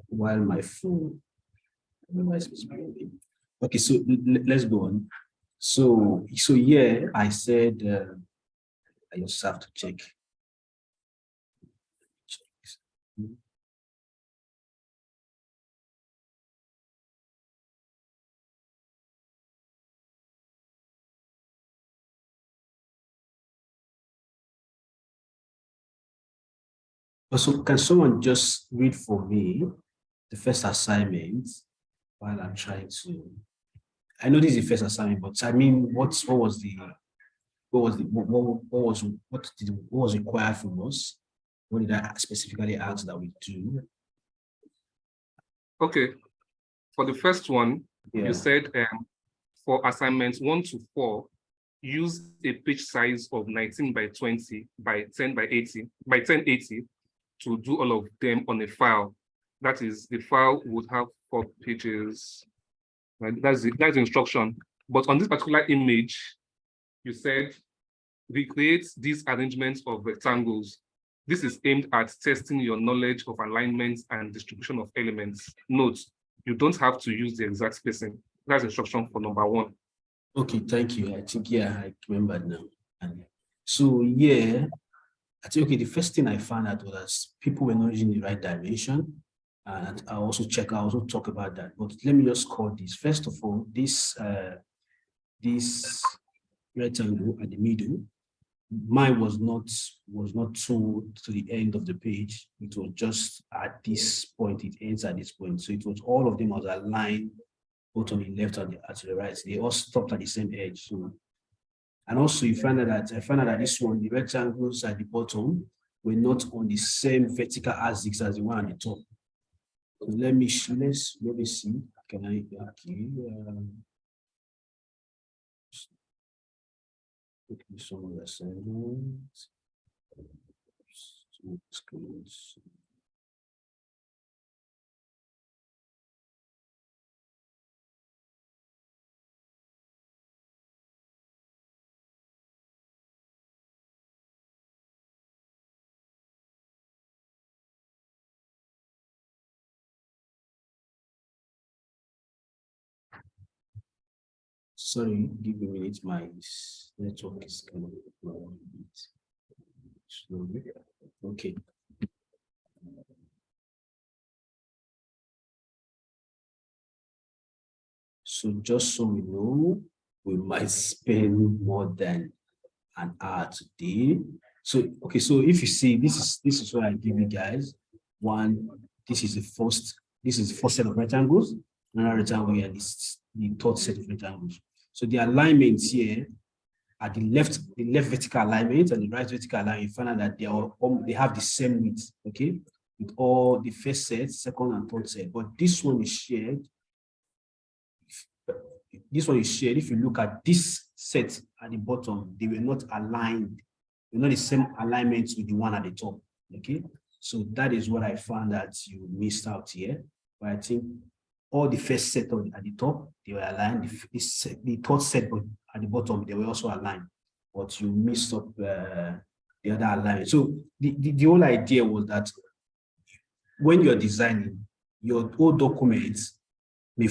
while my phone. Okay, so let's go on. So yeah, I said I just have to check. So can someone just read for me the first assignment while I'm trying to? I know this is the first assignment, but I mean, what was required from us? What did I specifically ask that we do? Okay, for the first one, you said for assignments 1 to 4, use a page size of 19 by 20 by 10 by 80 by 1080 to do all of them on a file. That is, the file would have 4 pages. Right? That's the instruction. But on this particular image, you said recreate these arrangements of rectangles. This is aimed at testing your knowledge of alignment and distribution of elements. Note, you don't have to use the exact spacing. That's instruction for number 1. Okay, thank you. I think, yeah, I remember now. And so, yeah, I think, okay, the first thing I found out was that people were not using the right dimension. And I also talk about that. But let me just call this. First of all, this rectangle at the middle, mine was not to the end of the page. It was just at this point. It ends at this point. So it was all of them was aligned both on the left and to the right. They all stopped at the same edge. So, and also I found out that this one, the rectangles at the bottom were not on the same vertical axis as the one at the top. So let me see. Can I some of the assignments. Sorry, give me a minute. My network is kind of slowly. Okay. So just so we know, we might spend more than an hour today. So okay, so if you see, this is what I give you guys. One, this is the first set of rectangles. Another rectangle here, this is the third set of rectangles. So the alignments here are the left vertical alignment and the right vertical alignment. You find out that they have the same width, okay, with all the first set, second and third set. But this one is shared. If you look at this set at the bottom, they were not aligned. They're not the same alignment with the one at the top. Okay, so that is what I found that you missed out here. But I think all the first set at the top, they were aligned. The third set at the bottom, they were also aligned. But you missed up the other alignment. So the whole idea was that when you're designing, your old documents may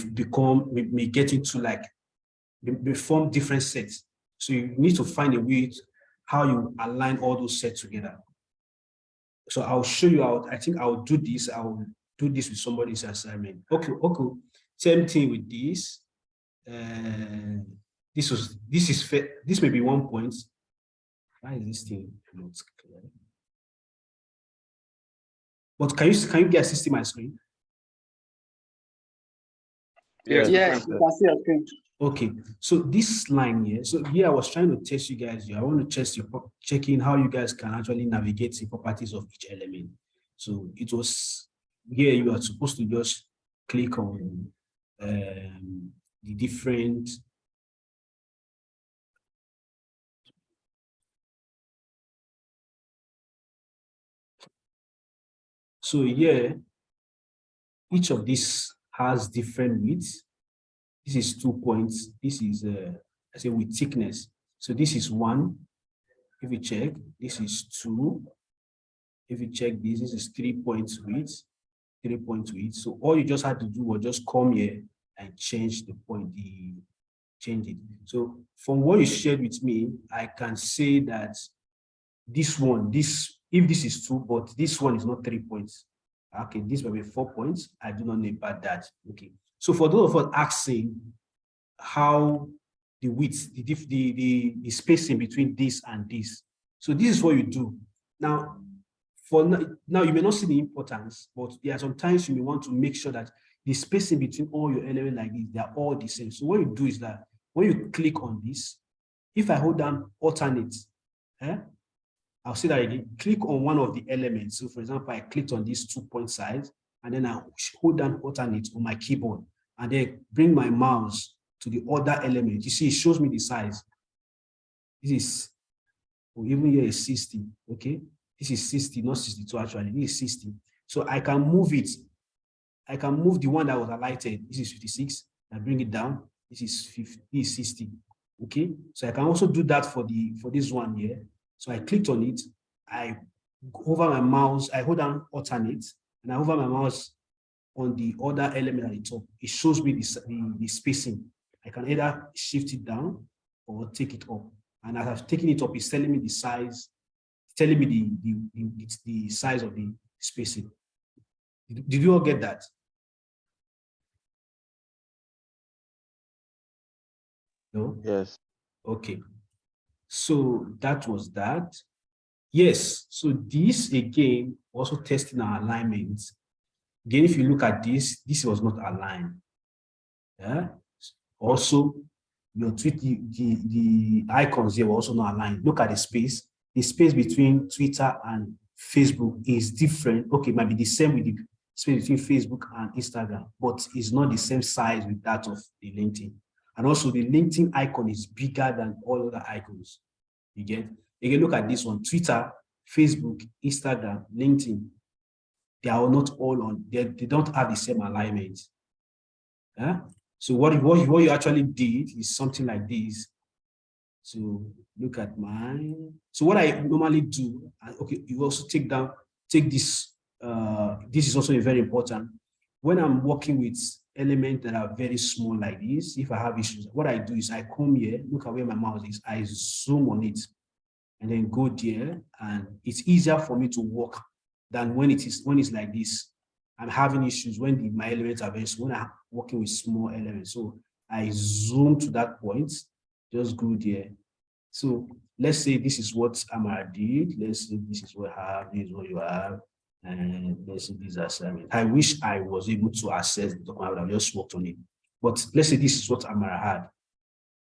get into may form different sets. So you need to find a way how you align all those sets together. So I'll show you out. I think I'll do this. I'll do this with somebody's assignment. Okay. Same thing with this. This may be 1 point. Why is this thing not clear? But can you guys see my screen? Yes, you can see your screen. Okay, so this line here, so here I was trying to test you guys here. I want to test checking how you guys can actually navigate the properties of each element. So it was here you are supposed to just click on the different so here each of these has different widths. This is 2 points. This is I say with thickness. So this is 1. If you check, this is 2. If you check this is 3 points width. 3 points to it. So all you just had to do was just come here and change the point, change it. So from what you shared with me, I can say that this one, if this is 2, but this one is not 3 points. Okay, this will be 4 points. I do not know about that. Okay. So for those of us asking how the width, the spacing between this and this. So this is what you do. Now, now you may not see the importance, but there are sometimes you may want to make sure that the spacing between all your elements like this, they are all the same. So what you do is that when you click on this, if I hold down alternate, I'll say that again, click on one of the elements. So for example, I clicked on this 2-point size, and then I hold down alternate on my keyboard, and then bring my mouse to the other element. You see, it shows me the size. This is, even here is 60, okay? This is 60, not 62 actually, this is 60. So I can move it. I can move the one that was highlighted. This is 56, I bring it down. This is 50, this is 60, okay? So I can also do that for this one here. So I clicked on it, I hover my mouse, I hold down alternate, and I hover my mouse on the other element at the top. It shows me the spacing. I can either shift it down or take it up. And as I've taken it up, it's telling me the size, it's telling me the size of the spacing. Did you all get that? No? Yes. Okay. So that was that. Yes. So this again, also testing our alignment. Again, if you look at this was not aligned. Yeah. Also, your tweet, the icons here were also not aligned. Look at the space. The space between Twitter and Facebook is different. Okay, it might be the same with the space between Facebook and Instagram, but it's not the same size with that of the LinkedIn. And also the LinkedIn icon is bigger than all other icons. You get? Again, look at this one, Twitter, Facebook, Instagram, LinkedIn. They are not all on, they don't have the same alignment. Yeah? So what you actually did is something like this. So look at mine. So what I normally do, okay, you also take this, this is also very important. When I'm working with elements that are very small like this, if I have issues, what I do is I come here, look at where my mouse is, I zoom on it, and then go there, and it's easier for me to work than when it's like this. I'm having issues when my elements are very small, when I'm working with small elements. So I zoom to that point, just go there. So let's say this is what Amara did. Let's say this is what I have, this is what you have, and let's say this assignment. I wish I was able to access the document. I would have just worked on it. But let's say this is what Amara had.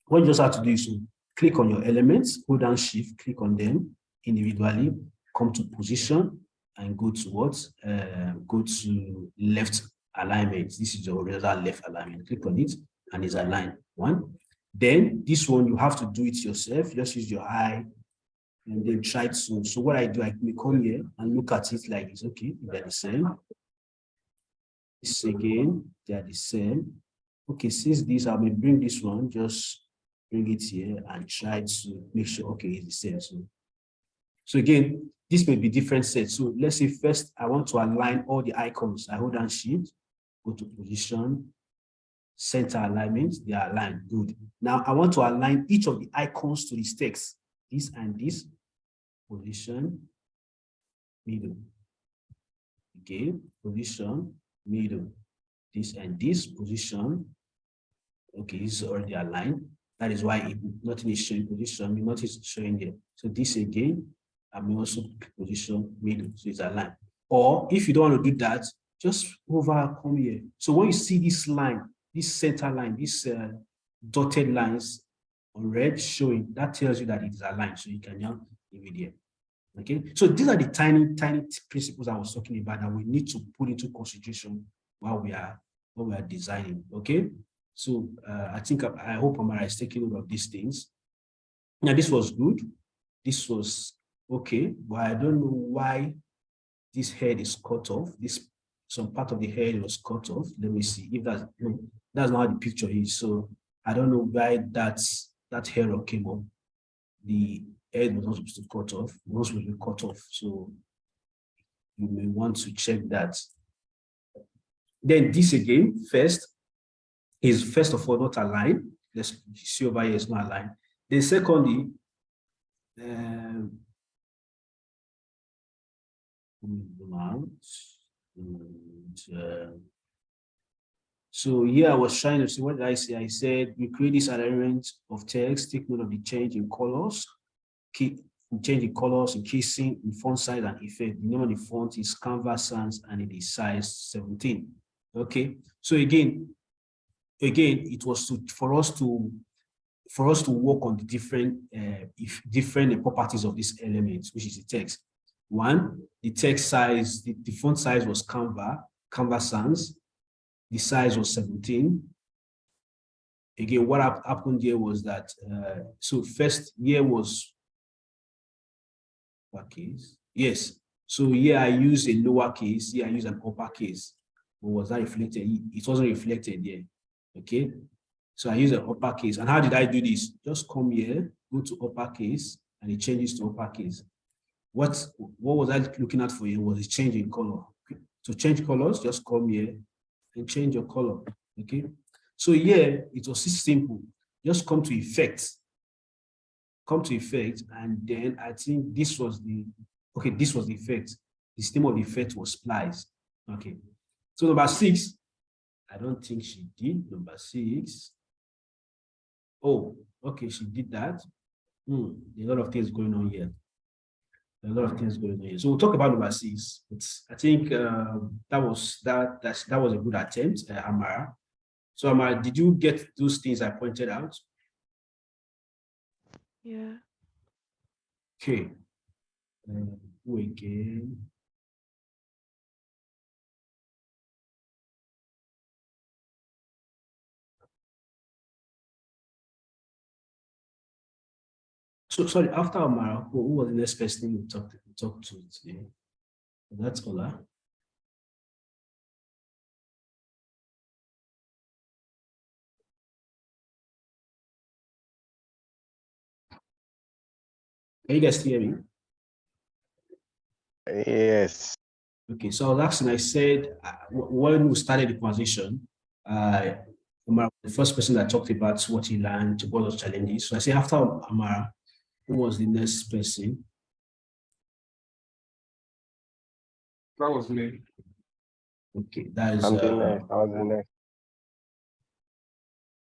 What you just have to do is to click on your elements, hold down shift, click on them individually, come to position, and go to what? Go to left alignment. This is your horizontal left alignment. Click on it, and it's aligned. One. Then this one, you have to do it yourself. Just use your eye and then try to. So what I do, I may come here and look at it like this. Okay, they're the same. This again, they're the same. Okay, since this, I may bring this one, just bring it here and try to make sure, okay, it's the same. So again, this may be different sets. So let's say first, I want to align all the icons. I hold down shift, go to position, center alignment, they are aligned, good. Now I want to align each of the icons to this text, this and this, position, middle. Again, position, middle, this and this, position. Okay, this is already aligned. That is why nothing is showing position, nothing is showing here. So this again, I may also position middle, so it's aligned. Or if you don't want to do that, just come here. So when you see this line, this center line, this dotted lines on red showing, that tells you that it is aligned. So you can now leave it here. Okay, so these are the tiny principles I was talking about that we need to put into consideration while we are designing. Okay, so I hope Amara is taking note of these things. Now this was good. This was okay, but I don't know why this head is cut off. Some part of the head was cut off. Let me see if that's not how the picture is. So I don't know why that hair came up. The head was not supposed to cut off. It was supposed to be cut off. So you may want to check that. Then this again, first of all not aligned. Let's see over here, it's not aligned. Then secondly, so here I was trying to see, what did I say? I said we create this alignment of text, take note of the change in colors, change in colors, in casing, in font size and effect. The name of the font is Canva Sans and it is size 17. Okay, so again, it was for us to work on the different properties of these elements, which is the text. One, the text size, the font size was Canva Sans. The size was 17. Again, what happened here was that, so first year was uppercase. Yes. So here I use a lowercase, here I use an uppercase. But was that reflected? It wasn't reflected here. Okay. So I use an uppercase. And how did I do this? Just come here, go to uppercase, and it changes to uppercase. What was I looking at for here was a change in color. Okay. To change colors, just come here and change your color. Okay. So here it was simple. Just come to effect. Come to effect, and then I think this was the effect. The name of the effect was splice. Okay. So number 6, I don't think she did. Number 6. Oh, okay, she did that. A lot of things going on here. So we'll talk about number 6. I think that was a good attempt, Amara. So Amara, did you get those things I pointed out? Yeah. Okay. Who again? So sorry, after Amara, who was the next person we talked to today? That's Ola. Can you guys hear me? Yes. Okay, so I was asking, I said, when we started the conversation, Amara, the first person that talked about what he learned, what was challenges. So I say after Amara, who was the next person? That was me. Okay, that is. I'm the next. I was the next.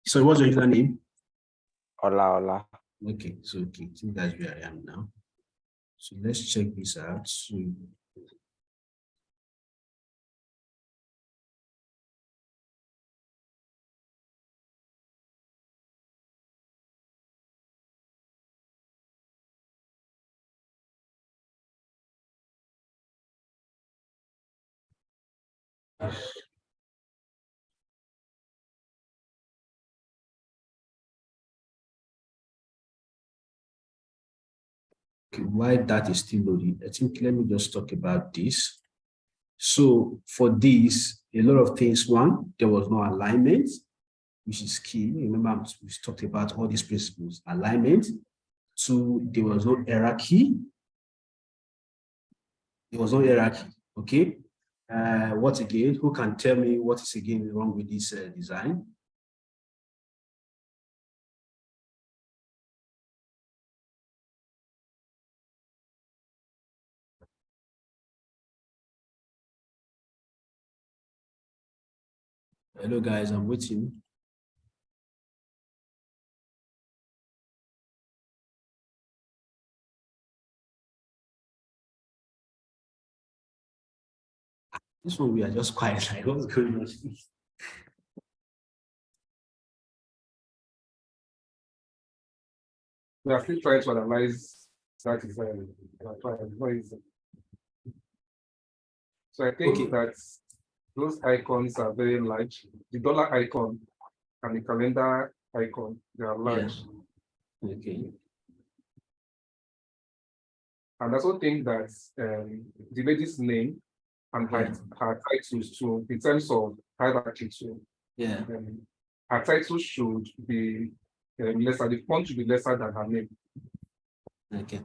So what's your username? Ola. Okay, so okay, I think that's where I am now. So let's check this out. So, okay, while that is still loading, I think let me just talk about this. So for this, a lot of things. One, there was no alignment, which is key. Remember, we talked about all these principles. Alignment. 2, there was no hierarchy. There was no hierarchy. Okay. What again? Who can tell me what is again wrong with this design? Hello, guys. I'm waiting. This one, we are just quiet. Like, what's going on? We are still trying to analyze that design. So I think Okay. that those icons are very large. The dollar icon and the calendar icon, they are large. Yeah. Okay. And I also think that the lady's name and her titles too, in terms of hierarchy too, Yeah. her title should be lesser, the font should be lesser than her name. Okay.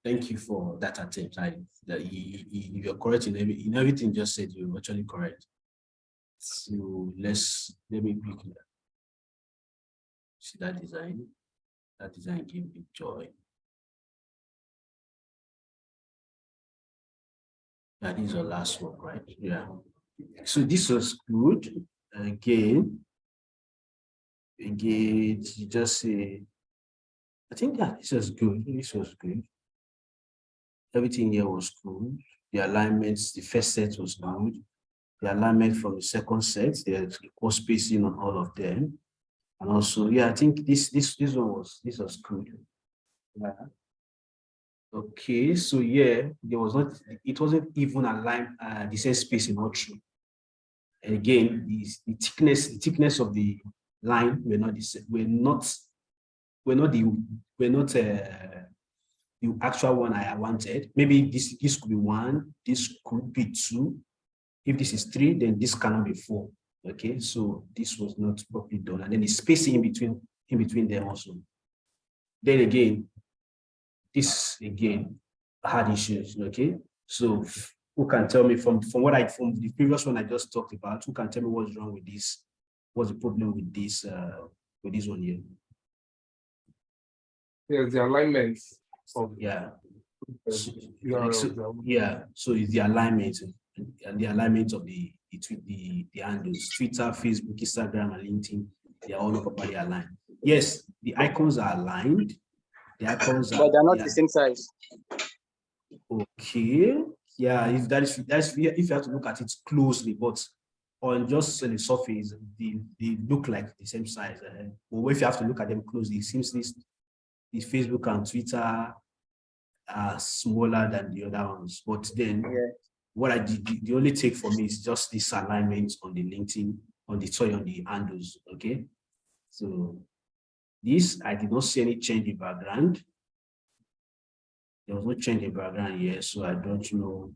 Thank you for that attempt. You're correct in everything you just said. You're actually correct. So let me pick that. See that design? That design gave me joy. That is our last one, right? Yeah. So this was good. Again, you just say, I think that this was good. This was good. Everything here was good. The alignments, the first set was good. The alignment from the second set, there's equal spacing on all of them. And also, yeah, I think this was good. Yeah. Okay, so yeah, it wasn't even aligned, the same spacing, not true. And again, the thickness of the line were not the same, were not the actual one I wanted. Maybe this could be 1, this could be 2. If this is 3, then this cannot be 4. Okay, so this was not properly done. And then the spacing in between them also. Then again, this again had issues. Okay, so who can tell me from the previous one I just talked about, who can tell me what's wrong with this? What's the problem with this one here? There's the alignment of yeah. so So it's the alignment and the alignment of the handles, Twitter, Facebook, Instagram, and LinkedIn. They are all not properly aligned. Yes, the icons are aligned. The icons are, but they're not the same size. Okay. Yeah, if you have to look at it closely, but on just the surface, they look like the same size. But if you have to look at them closely, it seems this Facebook and Twitter are smaller than the other ones. But then what I did, the only take for me is just this alignment on the LinkedIn, on the handles. Okay. So this, I did not see any change in background. There was no change in background here, so I don't know.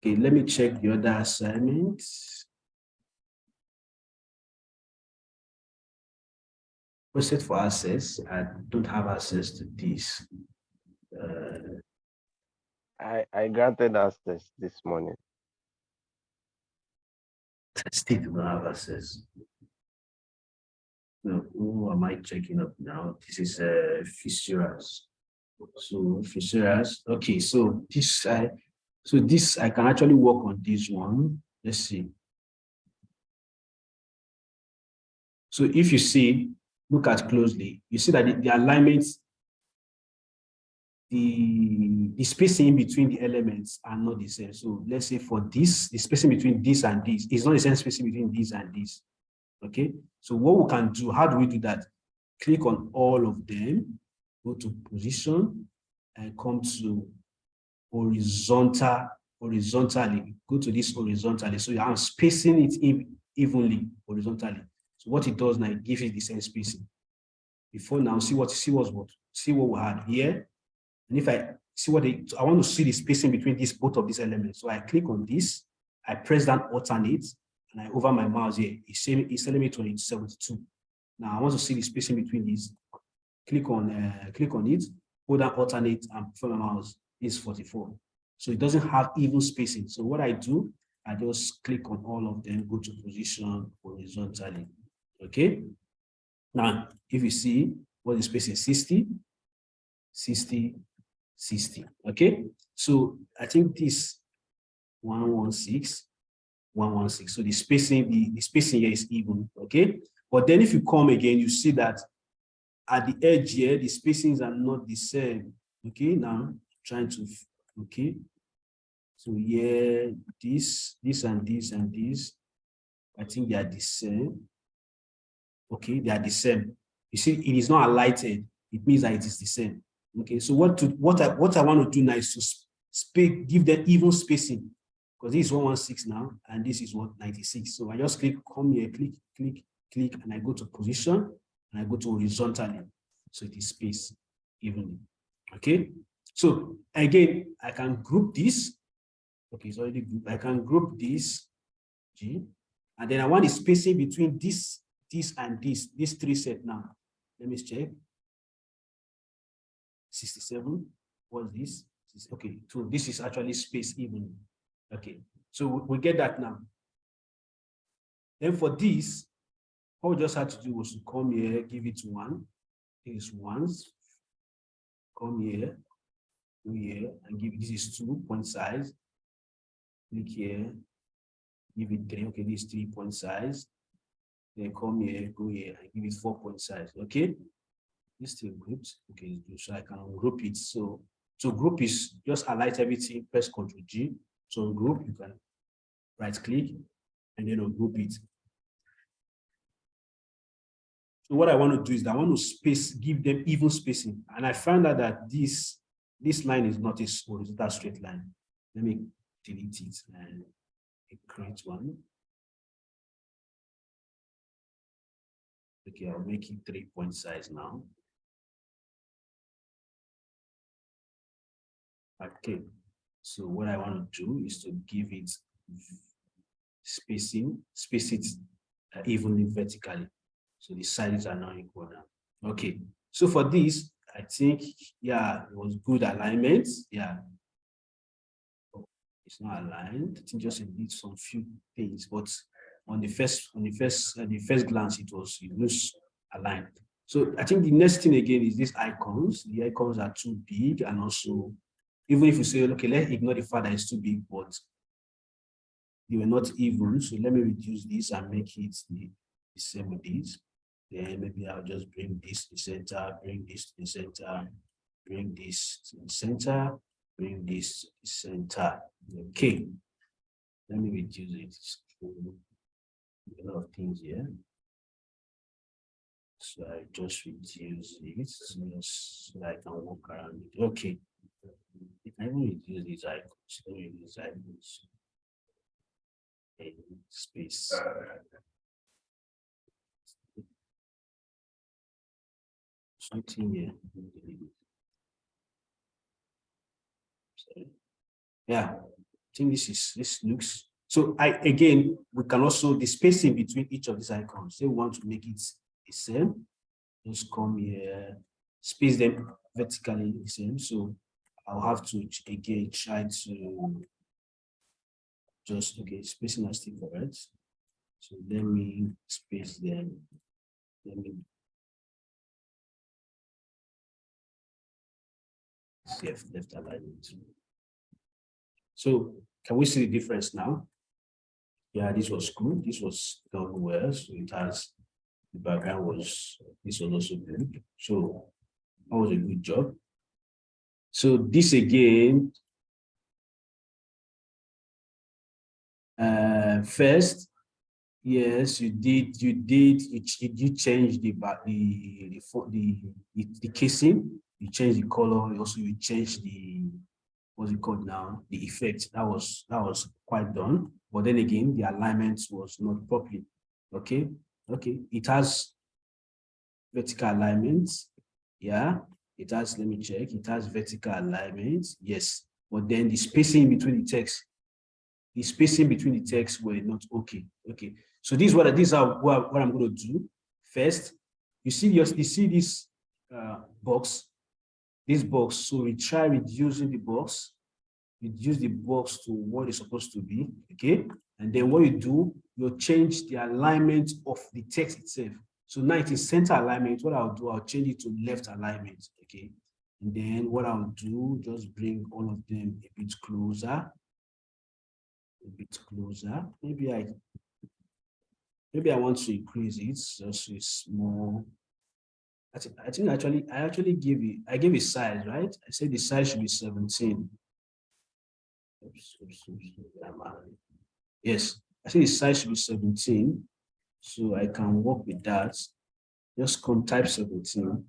Okay, let me check the other assignments. Requested for access. I don't have access to this. I granted access this morning. I still do not have access. No, who am I checking up now? This is Fissuras. So Fissuras. Okay, so this I can actually work on this one. Let's see. So if you see, look at closely, you see that the alignments, the spacing in between the elements are not the same. So let's say for this, the spacing between this and this is not the same spacing between this and this. Okay. So what we can do, how do we do that? Click on all of them, go to position, and come to horizontally. Go to this horizontally. So I'm spacing it evenly horizontally. So what it does now, it gives it the same spacing. Before now, see what we had here. And if I see I want to see the spacing between both of these elements. So I click on this, I press down alternate, and I over my mouse here. It's telling me 72. Now I want to see the spacing between these. Click on it, hold down alternate, and for my mouse is 44. So it doesn't have even spacing. So what I do, I just click on all of them, go to position horizontally. Okay. Now, if you see what the spacing is, 60, 60, 60. Okay. So I think this 116, 116. So the spacing here is even. Okay. But then if you come again, you see that at the edge here, the spacings are not the same. Okay. Now trying to, okay. So here, this and this and this, I think they are the same. Okay, they are the same. You see, it is not highlighted. It means that it is the same. Okay, so what I want to do now is to give them even spacing, because this is 116 now, and this is 196. So I just come here, click, and I go to position, and I go to horizontally. So it is spaced evenly. Okay, so again, I can group this. Okay, it's already grouped. I can group this, G, and then I want the spacing between this and this three set now. Let me check. 67. What's this? Okay, so this is actually spaced evenly. Okay, so we get that now. Then for this, all we just had to do was to come here, give it 1. This is 1. Come here, go here, and give it, this is 2 point size. Click here, give it 3. Okay, this is 3 point size. Then come here, go here, and give it 4 point size. Okay, this still grouped. Okay, so I can group it. So group is just highlight everything, press Ctrl G. So group, you can right click and then group it. So what I want to do is that I want to give them even spacing. And I found out that this line is not a horizontal straight line. Let me delete it and create one. Okay, I'll make it 3 point size now. Okay, so what I want to do is to give it space it evenly vertically. So the sides are now equal now. Okay, so for this, I think, yeah, it was good alignment. Yeah, it's not aligned. I think just it needs some few things, but on the first glance, it looks aligned. So I think the next thing again is these icons. The icons are too big, and also, even if you say, okay, let's ignore the fact that it's too big, but they were not even. So let me reduce this and make it the same with this. Then maybe I'll just bring this to the center, bring this to the center, bring this to the center, bring this to the center. Okay. Let me reduce it. A lot of things here. So I just reduce it so that I can walk around it. Okay. If I even reduce these icons, let me use icons. Space. Something here. Sorry. Yeah, I think this looks. So again, we can also the spacing between each of these icons. Say we want to make it the same. Just come here, space them vertically the same. So I'll have to again try to just spacing are still correct. So let me space them. Let me left alignment. So can we see the difference now? Yeah, this was good. This was done well. So it has the background this was also good. So that was a good job. So this again, first, yes, you changed the casing, you changed the color, also you changed the what's it called now, the effect. That was quite done. But then again, the alignment was not properly. Okay, it has vertical alignment. Yeah, it has, let me check, it has vertical alignment, yes, but then the spacing between the text were not okay. So these are what I'm going to do. First, you see this box, so we try reducing the box, reduce the box to what it's supposed to be. Okay, and then what you do, you change the alignment of the text itself. So now it is center alignment. What I'll do, I'll change it to left alignment. Okay, and then what I'll do, just bring all of them a bit closer. Maybe I want to increase it so it's more. I think I actually gave a size, right? I said the size should be 17. Yes, I think the size should be 17. So I can work with that. Just come type 17.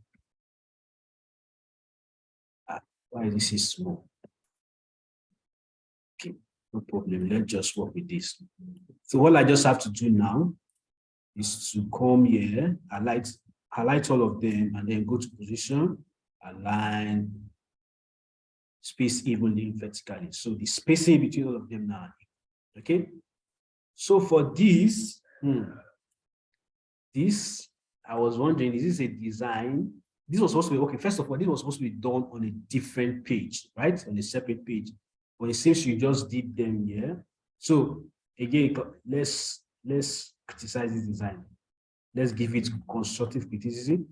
Why this is small? Okay, no problem. Let's just work with this. So what I just have to do now is to come here, highlight all of them, and then go to position, align, space evenly vertically. So the spacing between all of them now. Okay. So for this, I was wondering, is this a design? This was supposed to be, okay, first of all, this was supposed to be done on a different page, right? On a separate page. But it seems you just did them here. So again, let's criticize this design. Let's give it constructive criticism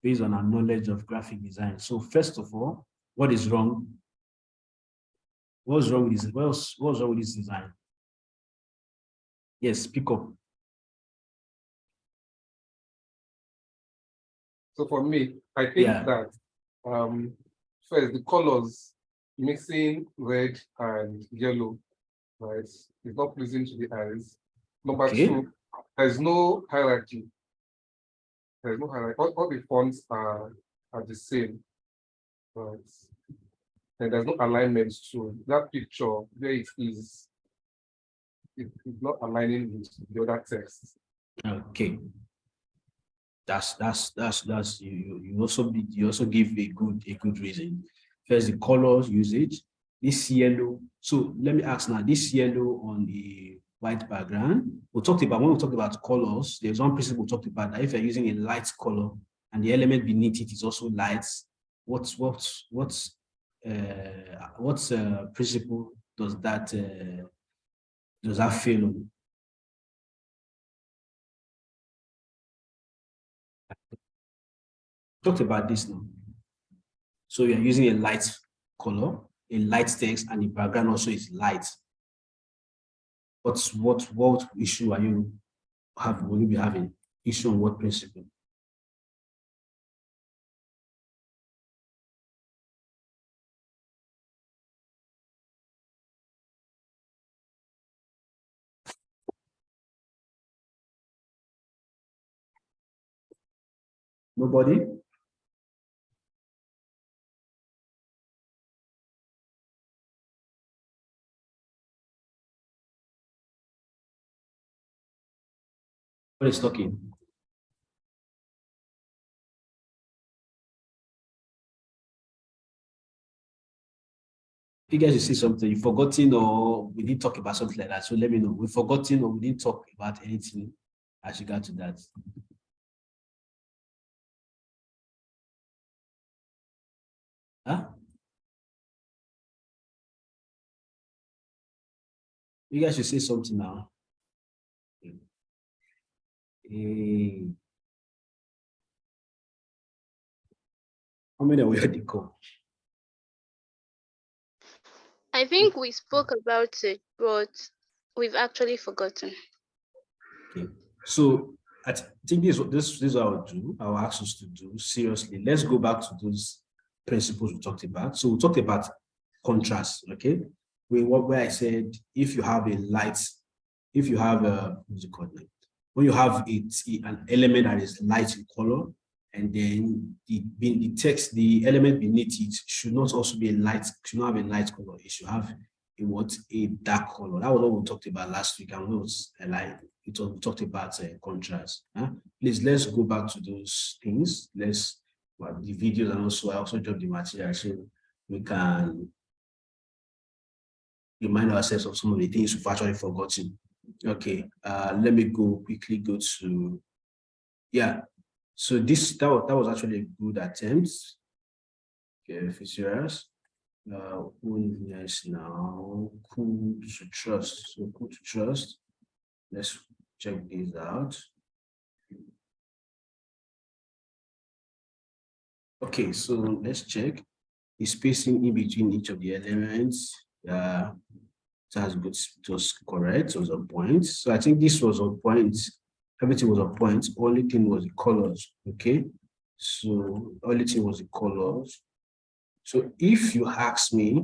based on our knowledge of graphic design. So first of all, what is wrong? What's wrong with this? What's wrong with this design? Yes, pick up. So for me, I think that first the colors mixing red and yellow, right, is not pleasing to the eyes. Number two, there's no hierarchy. There's no hierarchy. All the fonts are the same, right? And there's no alignment to that picture where it is. It's not aligning with the other text. Okay. That's you also give a good reason. First, the colors usage. This yellow. So let me ask now. This yellow on the white background. When we talked about colors, there's one principle we talked about that if you're using a light color and the element beneath it is also light, what principle does that fail on? Talked about this now. So you're using a light color, a light text, and the background also is light. What issue will you be having? Issue on what principle? Nobody? What is talking? You guys, you see something you've forgotten, or we didn't talk about something like that. So let me know. We've forgotten or we didn't talk about anything as regard to that. Huh? You guys should say something now. How many are we at the call? I think we spoke about it, but we've actually forgotten. Okay. So I think this is what I would do. I will ask us to do seriously. Let's go back to those principles we talked about. So we talked about contrast, okay? Where I said if you have a light, if you have a what's it called? When you have an element that is light in color, and then the text, the element beneath it should not also be should not have a light color. It should have a dark color. That was what we talked about last week, and we talked about contrast. Please, let's go back to those things. The videos, and also I also dropped the material so we can remind ourselves of some of the things we've actually forgotten. Okay, let me quickly go to, so that was actually a good attempt. Okay, if it's yours. Yes, now cool to trust. So cool to trust. Let's check this out. Okay, so let's check the spacing in between each of the elements. That's good. It was correct. It was on point. So I think this was on point. Everything was on point. Only thing was the colors. Okay. So only thing was the colors. So if you ask me,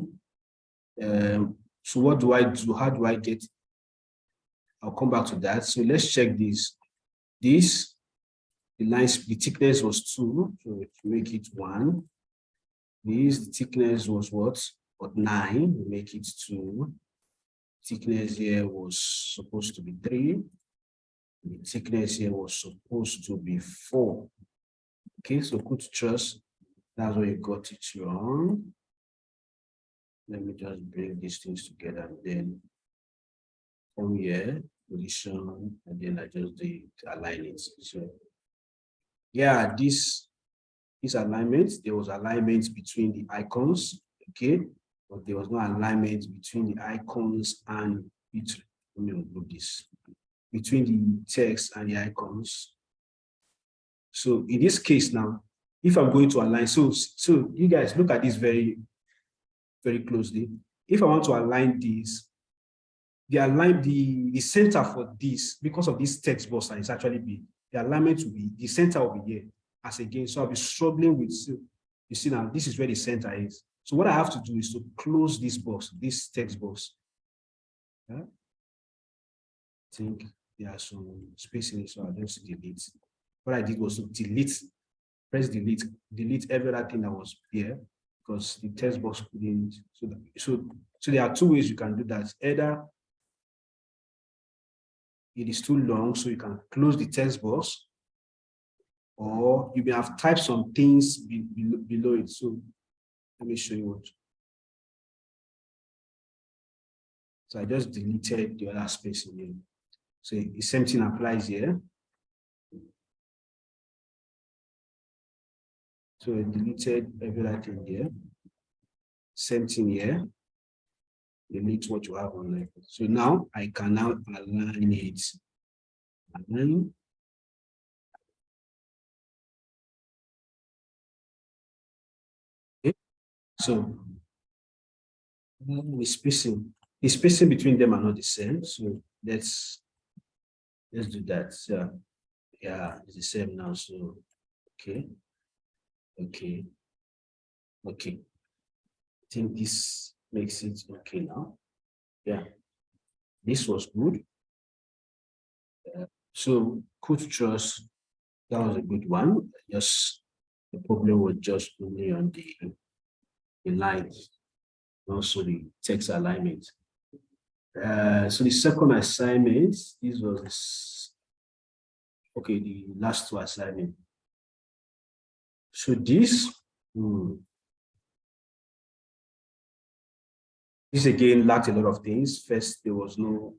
so what do I do? How do I get? I'll come back to that. So let's check this. The thickness was 2, so to make it 1. The thickness was what? But 9, we make it 2. Thickness here was supposed to be 3. The thickness here was supposed to be 4. Okay, so good to trust. That's where you got it wrong. Let me just bring these things together, and then from here, position, and then I just align it. So yeah, this alignment, there was alignment between the icons, okay, but there was no alignment between the icons and it. Let me remove this. between the text and the icons. So in this case now, if I'm going to align, so you guys look at this very, very closely. If I want to align this, the center for this, because of this text box that is actually big, the alignment will be, the center will be here as again. So I'll be struggling with, you see now, this is where the center is. So what I have to do is to close this box, this text box. Yeah? I think there are some spacing, so I'll just delete. What I did was to delete, press delete, delete everything that was here because the text box couldn't. So there are two ways you can do that. Either it is too long, so you can close the text box, or you may have typed some things below it. So let me show you what. So I just deleted the other space in here. So the same thing applies here. So I deleted everything here. Same thing here. Delete what you have on there. So now I can now align it. Align. Okay. So the spacing between them are not the same. So let's do that. So yeah, it's the same now. So okay. I think this makes it okay now. Yeah, this was good. So could trust, that was a good one. Just the problem was just only on the lines, also the text alignment. So the second assignment, this was okay, the last two assignment. So this, this again lacked a lot of things. First, there was no,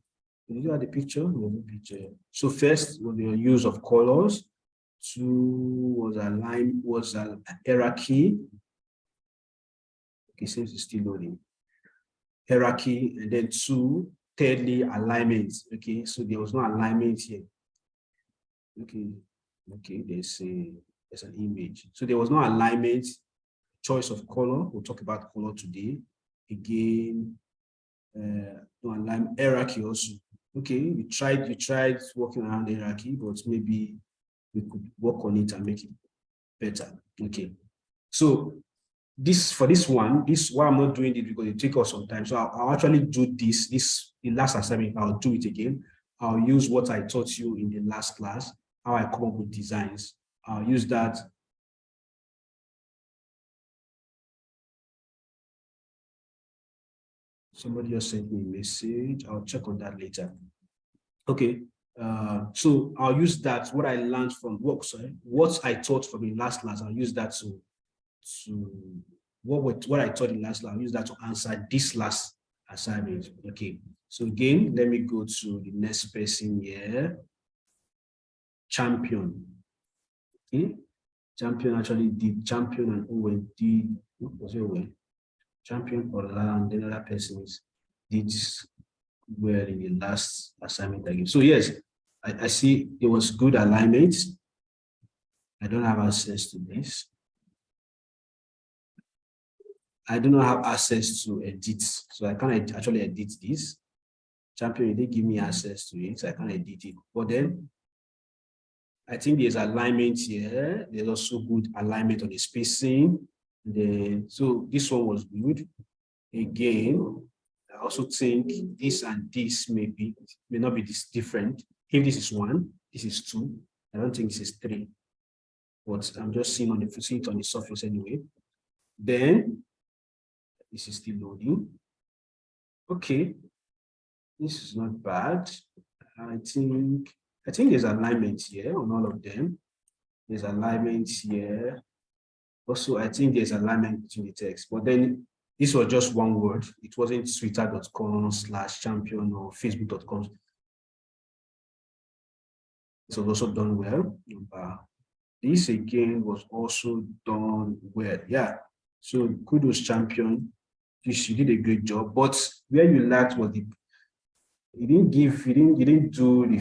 did you have the picture? No picture. So first was the use of colors. Two was an hierarchy. Okay, seems it's still loading. Hierarchy, and then two, thirdly, alignment. Okay, so there was no alignment here. Okay, there's an image. So there was no alignment, choice of color. We'll talk about color today. Again, no alignment, hierarchy also. Okay, we tried working around the hierarchy, but maybe we could work on it and make it better. Okay, so for this one, why I'm not doing it because it takes us some time. So I'll actually do this the last assignment. I'll do it again. I'll use what I taught you in the last class, how I come up with designs. I'll use that. Somebody just sent me a message. I'll check on that later. Okay. So I'll use that, what I learned from what I taught from the last class, I'll use that to what I taught in last class, I'll use that to answer this last assignment. Okay. So again, let me go to the next person here. Champion. Okay. Champion actually did champion and Owen did, was it Owen? Champion or and then other persons did well in the last assignment I gave. So yes, I see it was good alignment. I don't have access to this. I do not have access to edit, so I can't actually edit this. Champion, they give me access to it, so I can't edit it. But then I think there's alignment here. There's also good alignment on the spacing. So this one was good. Again, I also think this and this may not be this different. If this is 1, this is 2. I don't think this is 3. But I'm just seeing it on the surface anyway. Then this is still loading. Okay, this is not bad. I think there's alignment here on all of them. There's alignment here. Also, I think there's alignment between the text, but then this was just one word. It wasn't twitter.com/champion or facebook.com. It was also done well. This again was also done well. Yeah. So kudos, champion. You did a great job. But where you lacked was you didn't do the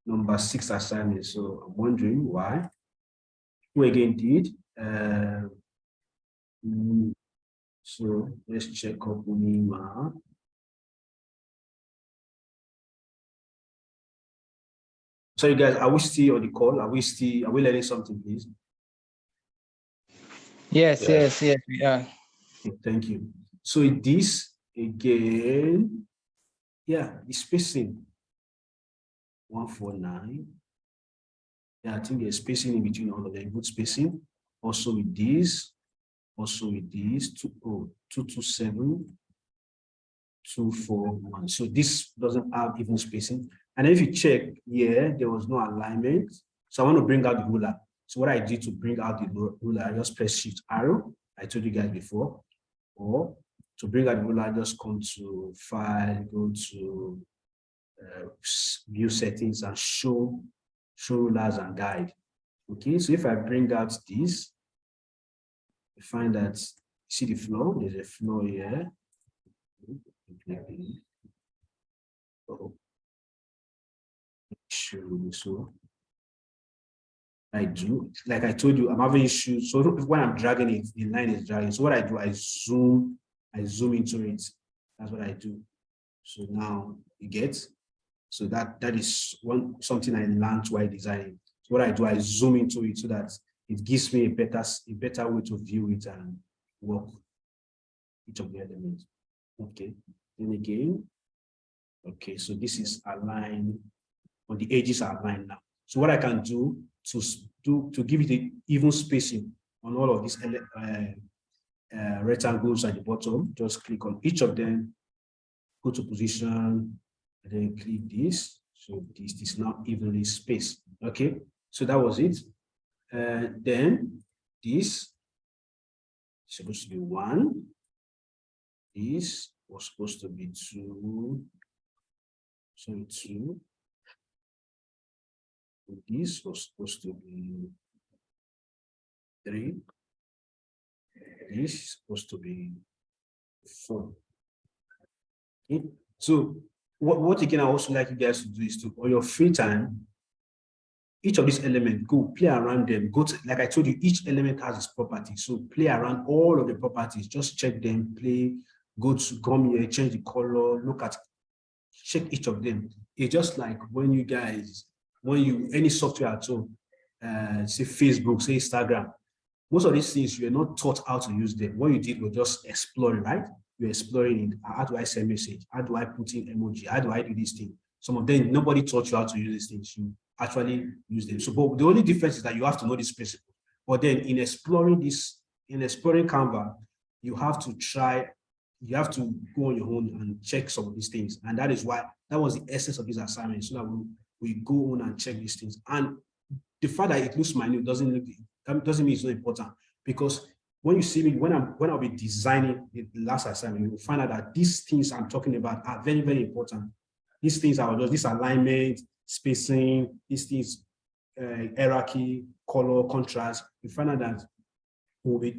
number 6 assignment. So I'm wondering why. Who again did? So let's check up Nima. Sorry guys, are we still on the call? Are we learning something, please? Yes, we are. Okay, thank you. So this again, yeah, the spacing 149. Yeah, I think there's spacing in between all of them, good spacing. Also with this, 227, 241. So this doesn't have even spacing. And if you check here, there was no alignment. So I want to bring out the ruler. So what I did to bring out the ruler, I just press shift arrow. I told you guys before. Or to bring out the ruler, I just come to file, go to view settings and show rulers and guide. Okay, so if I bring out this, you find that, see the floor, there's a floor here. So I do, like I told you, I'm having issues. So when I'm dragging it, the line is dragging. So what I do, I zoom into it. That's what I do. So now you get, so that is something I learned while designing. So what I do, I zoom into it so that it gives me a better way to view it and work each of the elements. Okay, then again, okay, so this is aligned, or the edges are aligned now. So what I can do to give it an even spacing on all of these rectangles at the bottom, just click on each of them, go to position, and then click this. So this is now evenly spaced. Okay, so that was it. Then this is supposed to be 1. This was supposed to be 2. Sorry, 2. This was supposed to be 3. This is supposed to be 4. Okay. So what again I also like you guys to do is to, on your free time, each of these elements, go play around them. Go to, like I told you, each element has its property. So play around all of the properties, just check them, play, go to come here, change the color, look at, check each of them. It's just like when you guys, any software at all, say Facebook, say Instagram, most of these things you're not taught how to use them. What you did was just exploring, right? You're exploring it. How do I send message? How do I put in emoji? How do I do this thing? Some of them, nobody taught you how to use these things. You actually use them. So, but the only difference is that you have to know this principle. But then in exploring Canva, you have to go on your own and check some of these things. And that is why, that was the essence of this assignment, so that we go on and check these things. And the fact that it looks minute doesn't mean it's not important, because when you see me, when I'll be designing the last assignment, you'll find out that these things I'm talking about are very, very important. These things are just this alignment, spacing, these things, hierarchy, color, contrast. You find out that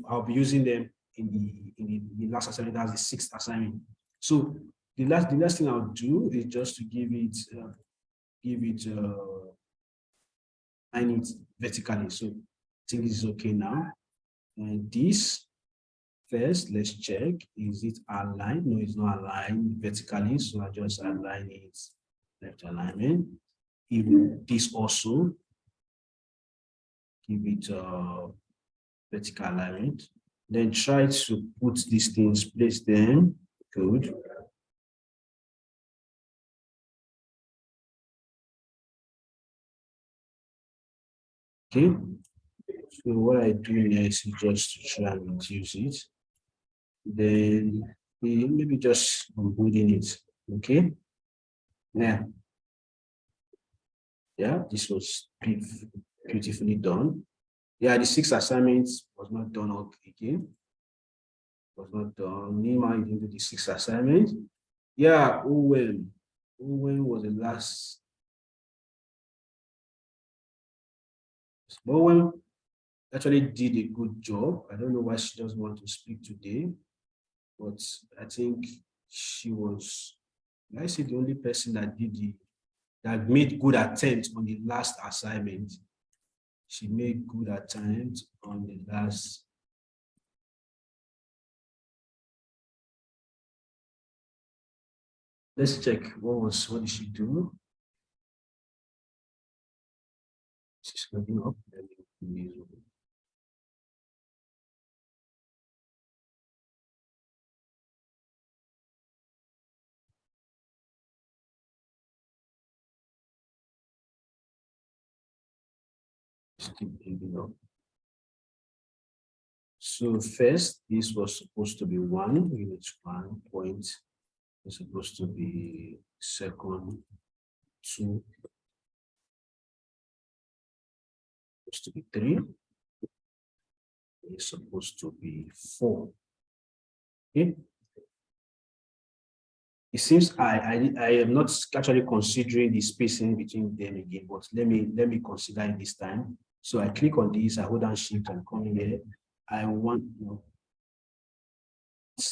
I'll be using them in the last assignment. That's the 6th assignment. So the last thing I'll do is just to give it align it vertically. So I think this is okay now. And this first, let's check, is it aligned? No, it's not aligned vertically, so I just align it left alignment. Even this also, give it vertical alignment. Then try to put these things, place them. Good. Okay. So what I do next is just to try and reduce it. Then maybe just unholding it. Okay. Yeah, this was beautifully done. Yeah, the 6 assignments was not done again. Was not done. Nima didn't do the 6 assignment. Yeah, Owen was the last. Owen actually did a good job. I don't know why she doesn't want to speak today, but I think she was I see the only person that that made good attempt on the last assignment. She made good attempt on the last. Let's check what did she do? She's looking up. So first, this was supposed to be 1 unit 1 point. It's supposed to be second 2. Supposed to be 3. It's supposed to be 4. Okay. It seems I am not actually considering the spacing between them again, but let me consider it this time. So I click on this, I hold down shift and come in here. I want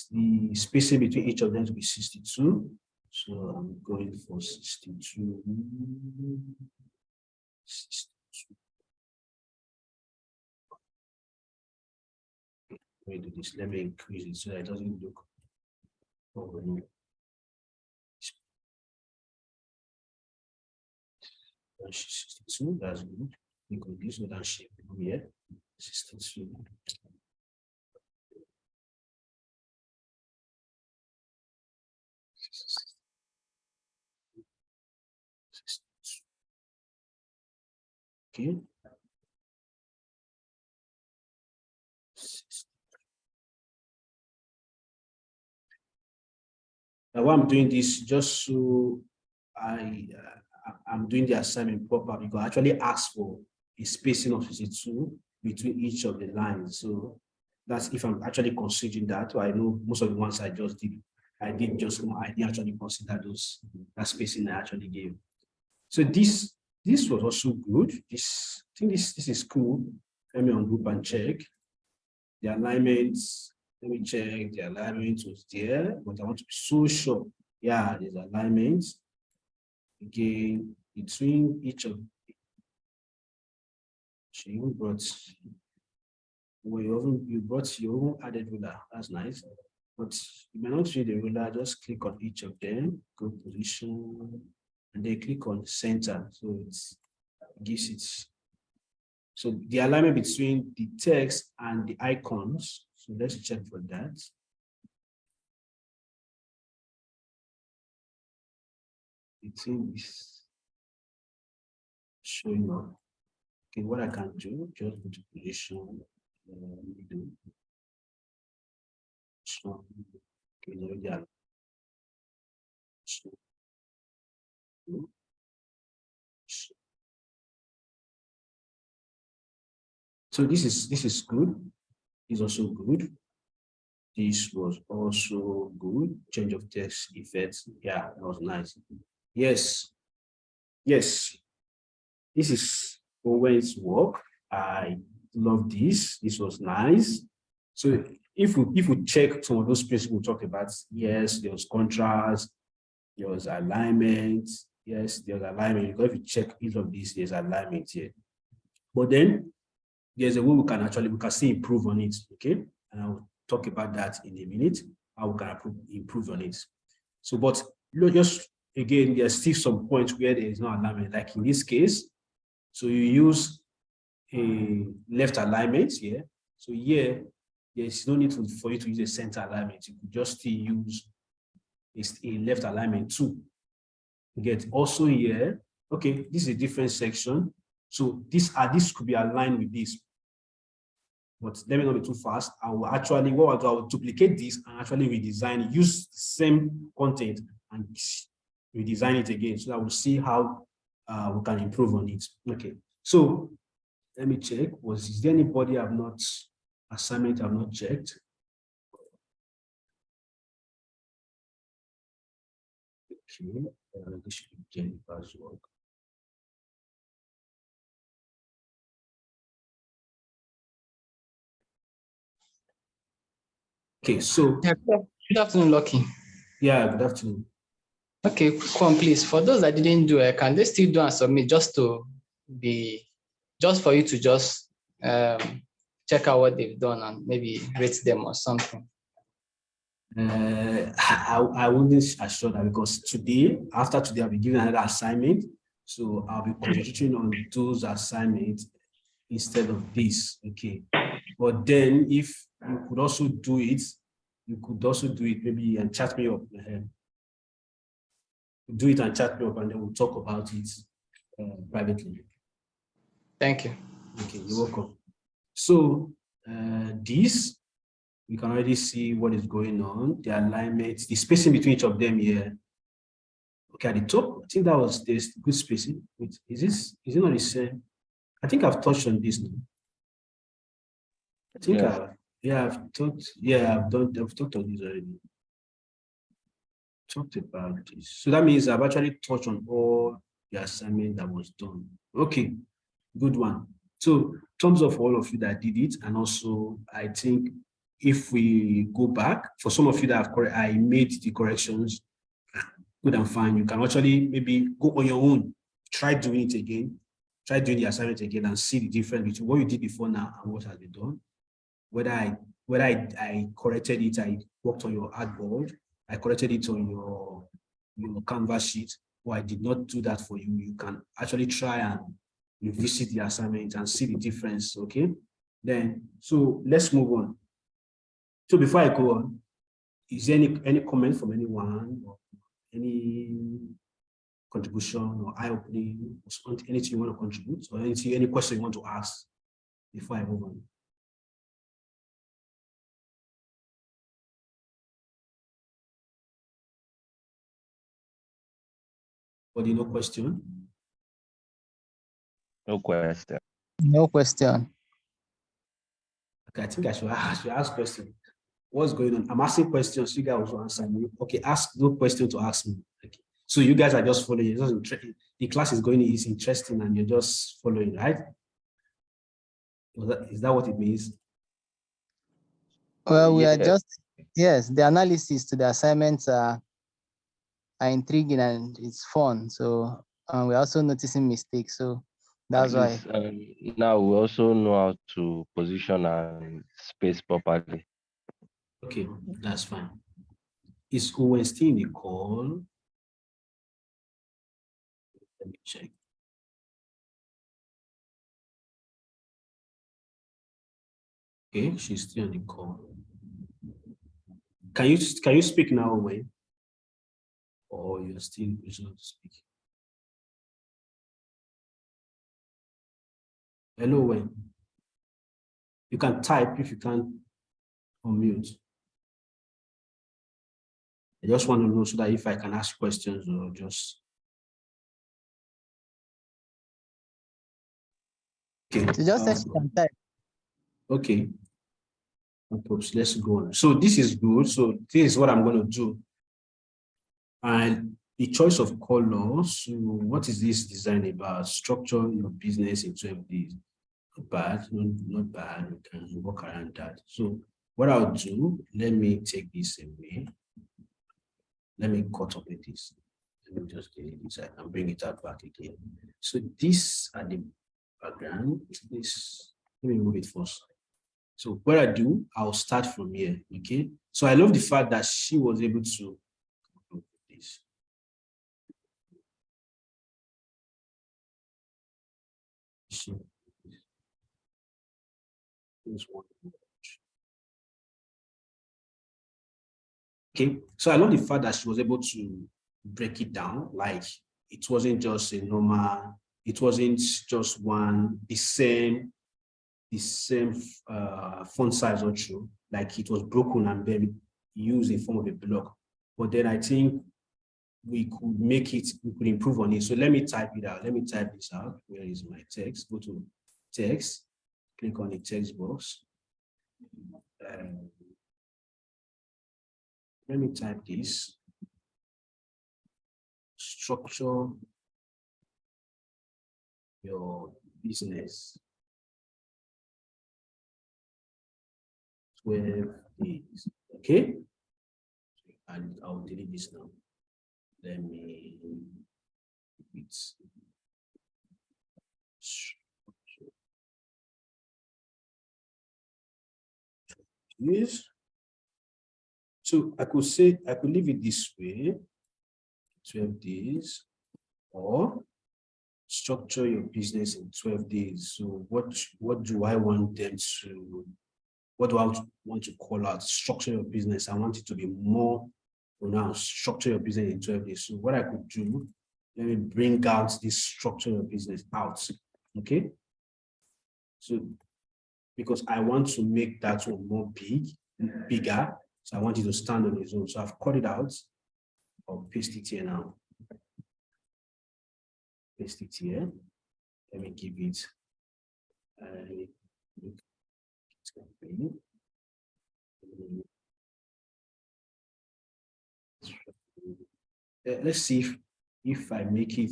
the spacing between each of them to be 62. So I'm going for 62. 62. Let me do this. Let me increase it so that it doesn't look overload. 62, that's good. We could use that shape here. 62. Okay. Now, why I'm doing this just so I'm doing the assignment proper because I actually asked for a spacing of 62 between each of the lines. So that's if I'm actually considering that. So I know most of the ones I just did, I didn't actually consider that spacing I actually gave. So this was also good. I think this is cool. Let me ungroup and check. The alignments, let me check, the alignment was there, but I want to be so sure. Yeah, there's alignments. Again, between each of, she even brought, well, you brought your own added ruler. That's nice. But you may not see the ruler, just click on each of them, go position, and then click on center. So it gives it. So the alignment between the text and the icons. So let's check for that. Between this showing up. Okay, what I can do, just go to position, middle. So, okay, yeah. So this is good. This is also good. This was also good. Change of text effects. Yeah, that was nice. Yes. Yes. This is always work. I love this. This was nice. So if we check some of those principles we talked about, yes, there was contrast, there was alignment. Yes, there's alignment. Because if you check each of these, there's alignment here. But then there's a way we can still improve on it. Okay, and I'll talk about that in a minute. How we can improve on it. So, but just again, there's still some points where there is no alignment. Like in this case, so you use a left alignment here. So here, there's no need for you to use a center alignment. You could just still use a left alignment too. Get also here, okay, this is a different section. So this could be aligned with this. But let me not be too fast. I will actually, what I'll do, duplicate this and actually redesign, use the same content and redesign it again. So that we'll see how we can improve on it. Okay. So let me check. Is there anybody assignment I've not checked? Okay. This should be Jennifer's work. Okay, so good afternoon, Lucky. Yeah, good afternoon. Okay, quick one, please. For those that didn't do it, can they still do and submit just for you to just check out what they've done and maybe rate them or something? I wouldn't assure that, because after today, I'll be given another assignment. So I'll be concentrating on those assignments instead of this. Okay. But then if you could also do it, maybe and chat me up. Do it and chat me up, and then we'll talk about it privately. Thank you. Okay, you're welcome. So this, we can already see what is going on, the alignment, the spacing between each of them here. Okay, at the top, I think that was this good spacing. Is it not the same? I think I've touched on this now. I think Yes. I've talked on this already. Talked about this. So that means I've actually touched on all the assignment that was done. Okay, good one. So thumbs up for all of you that did it. And also, I think if we go back, for some of you that I made the corrections, good and fine. You can actually maybe go on your own, try doing it again, try doing the assignment again and see the difference between what you did before now and what has been done. Whether I corrected it, I worked on your artboard, I corrected it on your Canva sheet, or I did not do that for you. You can actually try and revisit the assignment and see the difference, okay? Then, so let's move on. So before I go on, is there any comment from anyone, or any contribution or eye-opening, or anything you want to contribute, or any question you want to ask before I move on? Body, no question? No question. No question. Okay, I think I should ask questions. What's going on? I'm asking questions. You guys also answer me. Okay, ask no question to ask me. Okay. So you guys are just following. The class is interesting, and you're just following, right? Is that what it means? Well, we are Yes. just, yes, the analysis to the assignments are intriguing and it's fun. So we're also noticing mistakes. So that's why. Now we also know how to position and space properly. Okay, that's fine. Is Owen still in the call? Let me check. Okay, she's still on the call. Can you speak now, Owen? Or you're still not to speak? Hello, Owen. You can type if you can't unmute. I just want to know so that if I can ask questions or just. Okay. So just say she can type. Okay. Let's go on. So this is good. So this is what I'm going to do. And the choice of colors. So what is this design about? Structure your business in 12 days. Not bad, not bad. We can work around that. So what I'll do, let me take this away. Let me cut up with this. Let me just delete this and bring it out back again. So this at the background, this, let me move it first. So what I do, I'll start from here, okay? So I love the fact that she was able to do this. Okay, so I love the fact that she was able to break it down. Like it wasn't just a normal, it wasn't just the same font size or true. Like it was broken and then used in form of a block. But then I think we could improve on it. So let me type it out. Let me type this out. Where is my text? Go to text, click on the text box. Let me type this. Structure your business. 12 days. Okay. And I'll delete this now. Let me yes. So I could say I could leave it this way, 12 days, or structure your business in 12 days. So what do I want them to, what do I want to call out? Structure your business. I want it to be more pronounced. Structure your business in 12 days. So what I could do, let me bring out this structure your business out. Okay. So because I want to make that one more bigger. So I want it to stand on its own. So I've cut it out. I'll paste it here now. Paste it here. Let me give it let's see if I make it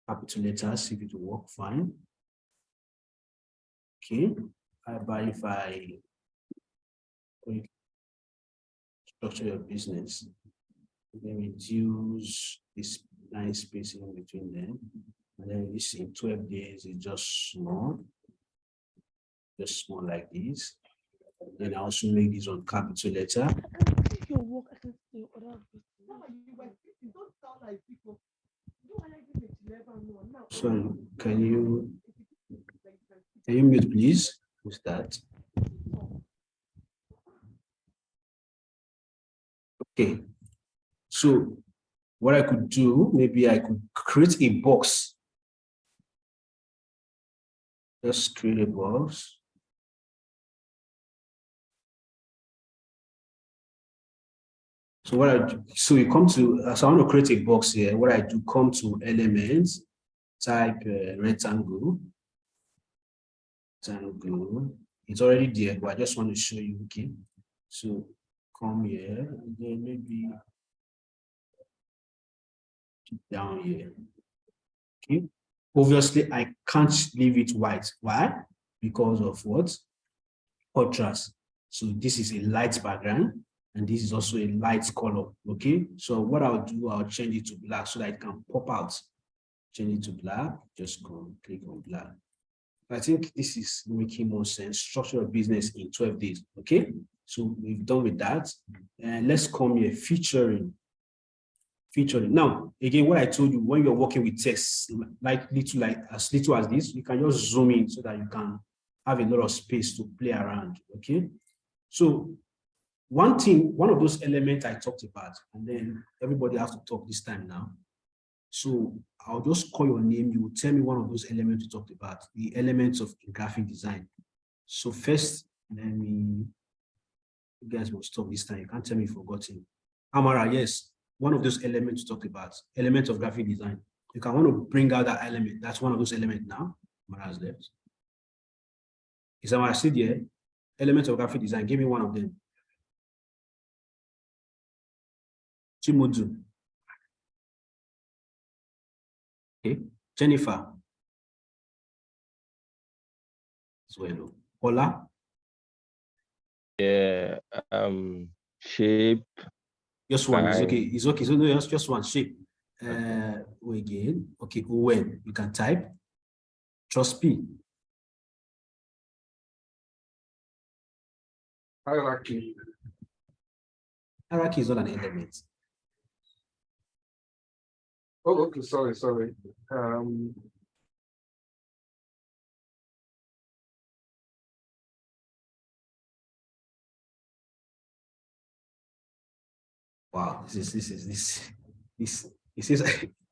capital letters, if it will work fine. Okay, but if I structure your business, then reduce this line spacing between them, and then this in 12 days is just small like this. Then I also make this on capital letter. So can you mute, please? Who's that? Okay. So what I could do, maybe I could create a box. Just create a box. So what I do, so you come to, so I want to create a box here. What I do, come to elements, type rectangle. It's already there, but I just want to show you. Okay, so come here and then maybe down here. Okay, obviously I can't leave it white. Why? Because of what? Contrast. So this is a light background and this is also a light color. Okay, so what I'll do, I'll change it to black so that it can pop out. Change it to black. Just go click on black. I think this is making more sense. Structure of business in 12 days. Okay, so we've done with that. And let's come here, featuring. Now, again, what I told you, when you're working with text, like as little as this, you can just zoom in so that you can have a lot of space to play around. Okay, so one of those elements I talked about, and then everybody has to talk this time now. So I'll just call your name. You will tell me one of those elements we talked about, the elements of graphic design. So first, you guys must stop this time. You can't tell me you've forgotten. Amara, yes, one of those elements we talked about, elements of graphic design. You can want to bring out that element. That's one of those elements now. Amara has left. Is Amara still there? Elements of graphic design. Give me one of them. Chimudu. Okay, Jennifer. Suelo. Ola. Yeah, shape. Just one is okay. It's okay. So no, just one shape. Again. Okay, when you can type. Trust P. Hierarchy. Hierarchy is not an element. Oh, okay. Sorry. Wow, this is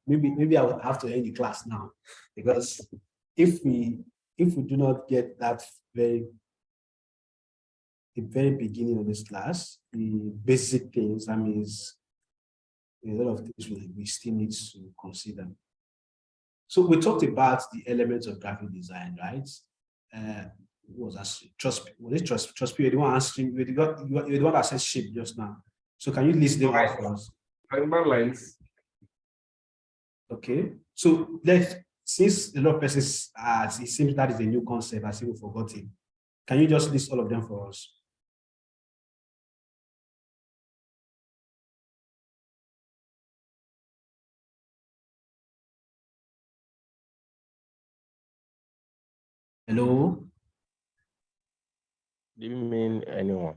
maybe I will have to end the class now, because if we do not get that the very beginning of this class, the basic things, that means a lot of things we still need to consider. So we talked about the elements of graphic design, right? What was that? Trust you the one answering, you're the one that says shape just now. So can you list them out for us? Animal lines. Okay. So since a lot of persons, it seems that is a new concept, I think we forgot it. Can you just list all of them for us? Hello? Do you mean anyone?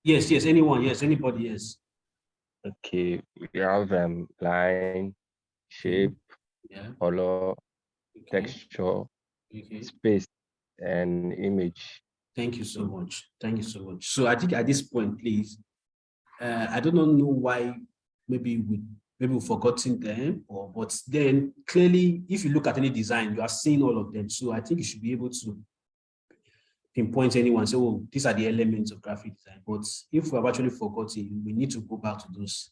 Yes, anyone, yes, anybody, yes. Okay, we have line, shape, Yeah, color, okay, texture, okay. space, and image. Thank you so much. Thank you so much. So I think at this point, please, I don't know why maybe we've forgotten them, but then clearly, if you look at any design, you are seeing all of them. So I think you should be able to pinpoint anyone, say, oh, these are the elements of graphic design. But if we have actually forgotten, we need to go back to those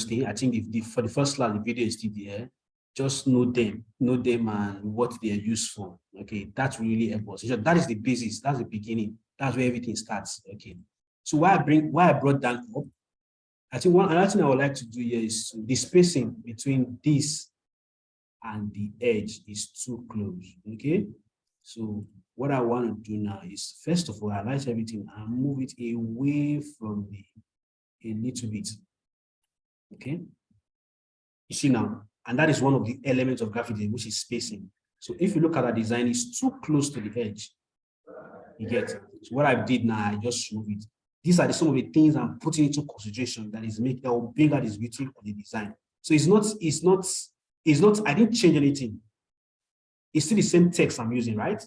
things. I think for the first class, the video is still there. Just know them and what they are used for. Okay, that's really important. That is the basis, that's the beginning, that's where everything starts. Okay. So why I brought that up, I think another thing I would like to do here is the spacing between this and the edge is too close. Okay. So what I want to do now is, first of all, highlight everything and move it away from a little bit. Okay. You see now, and that is one of the elements of graphic design, which is spacing. So if you look at our design, it's too close to the edge. You get. So what I did now, I just move it. These are some of the things I'm putting into consideration that will bring out this beauty of the design. So it's not, I didn't change anything. It's still the same text I'm using, right?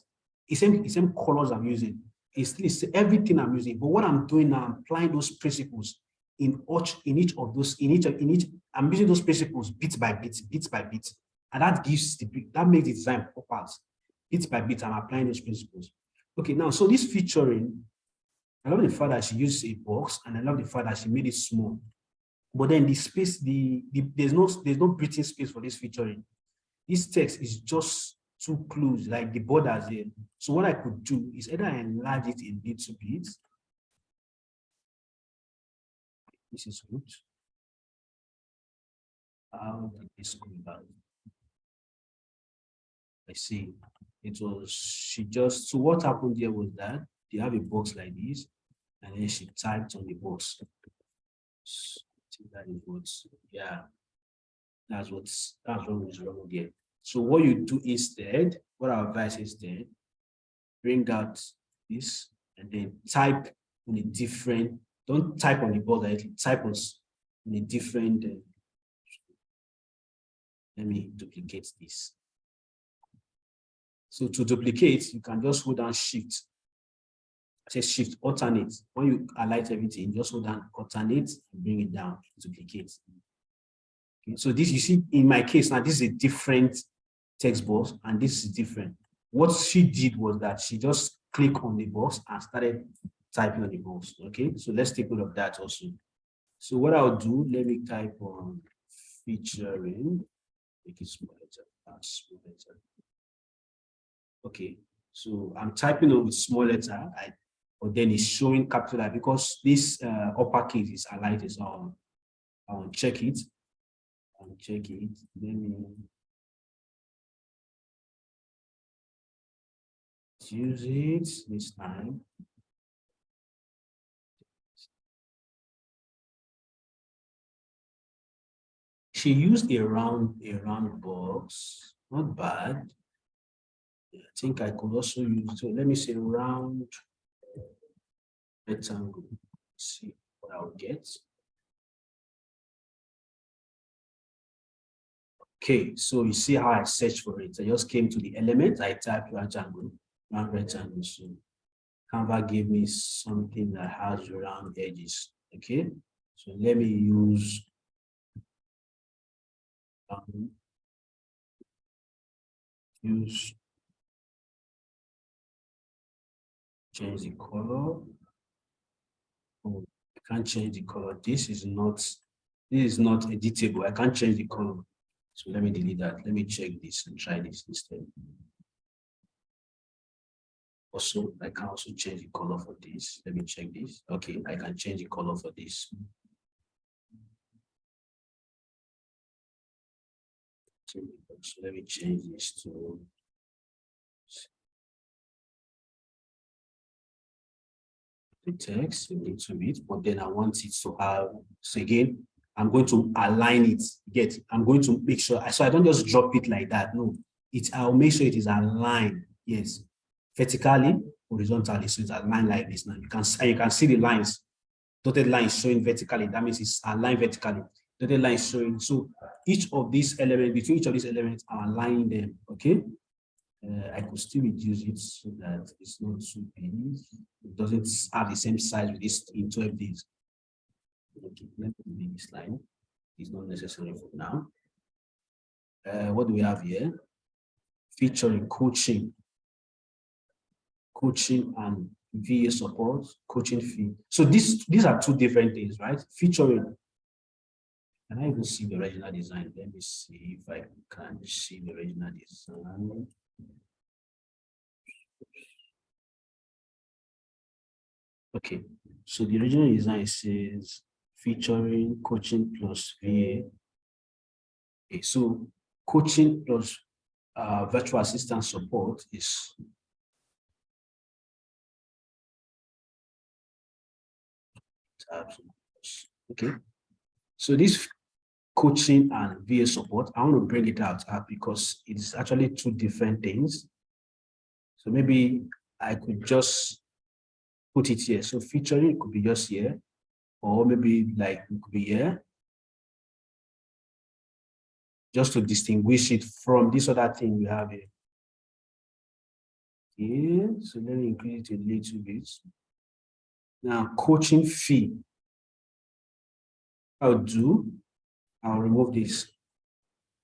It's the same colors I'm using. It's still everything I'm using. But what I'm doing now, I'm applying those principles in each of those, I'm using those principles bit by bit. And that makes the design pop out. Bit by bit, I'm applying those principles. Okay, now, so this featuring, I love the fact that she used a box, and I love the fact that she made it small. But then the space, there's no breathing space for this featuring. This text is just too close, like the borders here. So what I could do is either enlarge it a little bit. This is good. How did this go about? I see. So what happened here was that they have a box like this, and then she typed on the box. So I think that is what, yeah, that's what was wrong here. So what you do instead, what I advise instead, bring out this and then type on a different, don't type on the board directly, type on a different, let me duplicate this. So to duplicate, you can just hold down Shift. I say Shift, alternate. When you highlight everything, just hold down alternate and bring it down, duplicate. Okay, so this, you see, in my case now, this is a different text box and this is different. What she did was that she just clicked on the box and started typing on the box. Okay, so let's take note of that also. So what I'll do, let me type on featuring, make it smaller. Okay, so I'm typing on with small letter, but then it's showing capital I because this uppercase is highlighted. So I'll check it. Let me use it this time. She used a round box, not bad. I think I could also use, so let me say round rectangle. Let's see what I'll get. Okay, so you see how I search for it. I just came to the element, I typed round rectangle. So Canva gave me something that has round edges. Okay, so let me use change the color. Oh, I can't change the color. This is not editable. I can't change the color. So let me delete that. Let me check this and try this instead. Also, I can also change the color for this. Let me check this. Okay, I can change the color for this. So let me change this to the text a little bit, but then I want it to have, so again, I'm going to align it. I'm going to make sure, so I don't just drop it like that. No, I'll make sure it is aligned. Yes. vertically, horizontally. So it's aligned like this. Now you can see the lines, dotted lines showing vertically. That means it's aligned vertically. Dotted lines showing. So each of these elements, between each of these elements, I'm aligning them. Okay. I could still reduce it so that it's not too big. It doesn't have the same size with this in 12 days. Okay, let me make this line. It's not necessary for now. What do we have here? Featuring coaching and VA support, coaching fee. So these are two different things, right? Featuring. Can I even see the original design? Let me see if I can see the original design. Okay, so the original design says featuring coaching plus VA. Okay, so coaching plus virtual assistant support is okay. So this coaching and VA support, I want to bring it out because it's actually two different things. So maybe I could just put it here. So featuring could be just here, or maybe like it could be here, just to distinguish it from this other thing we have here. Okay, so let me increase it a little bit. Now, coaching fee. I'll remove this.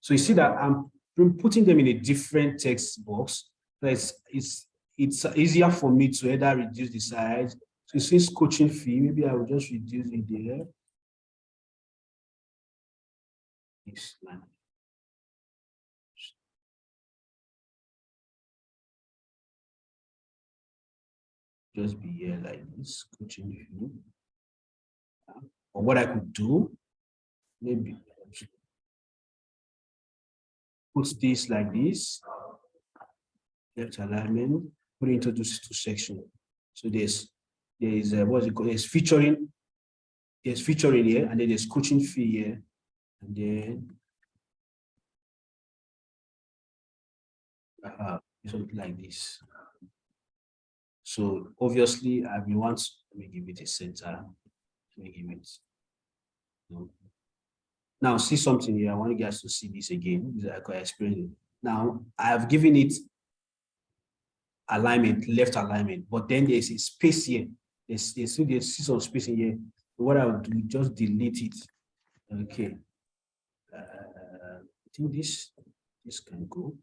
So you see that I'm putting them in a different text box. So it's easier for me to either reduce the size. So since coaching fee, maybe I will just reduce it there. This line. Just be here like this, coaching fee. Or what I could do, maybe put this like this, left alignment, put it into those two sections. So there's what's it called? There's featuring here, and then there's coaching fee here, and then something like this. So obviously, let me give it a center. Let me give it. Now, see something here. I want you guys to see this again. This I could explain it. Now, I have given it alignment, left alignment, but then there's a space here. There's some space in here. What I would do, just delete it. Okay. I think this can go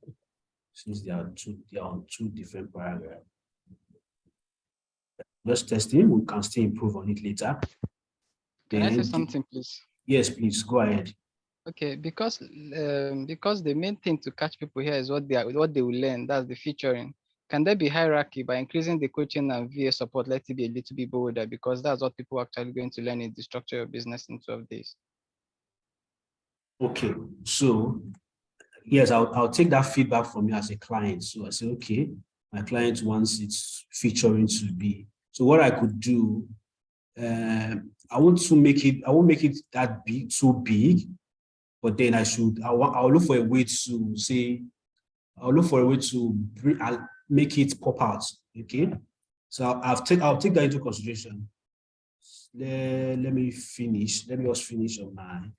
since they are on two different paragraphs. Just testing. We can still improve on it later. Can I say something, please? Yes, please go ahead. Okay, because the main thing to catch people here is what they will learn. That's the featuring. Can there be hierarchy by increasing the coaching and VA support? Let it be a little bit bolder, because that's what people are actually going to learn in the structure of business in 12 days. Okay, so yes, I'll take that feedback from you as a client. So I say, okay, my client wants its featuring to be. So what I could do, I won't make it that big, too big, but then I'll look for a way to say, I'll look for a way to make it pop out. Okay, so I'll take that into consideration. Let me just finish on my.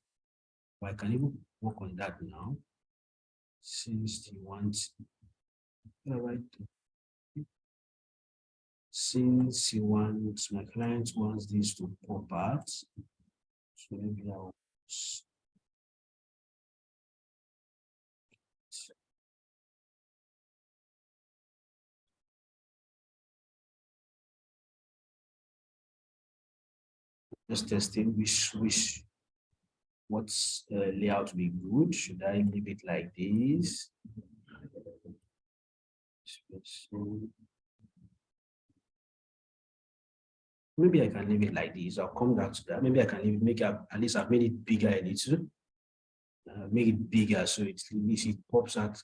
I can even work on that now. Since you want, all right. Since my client wants this to pop out, so maybe I'll just testing what's layout will be good. Should I leave it like this? Maybe I can leave it like this. I'll come back to that. Maybe I can at least I've made it bigger a little. Make it bigger so it pops out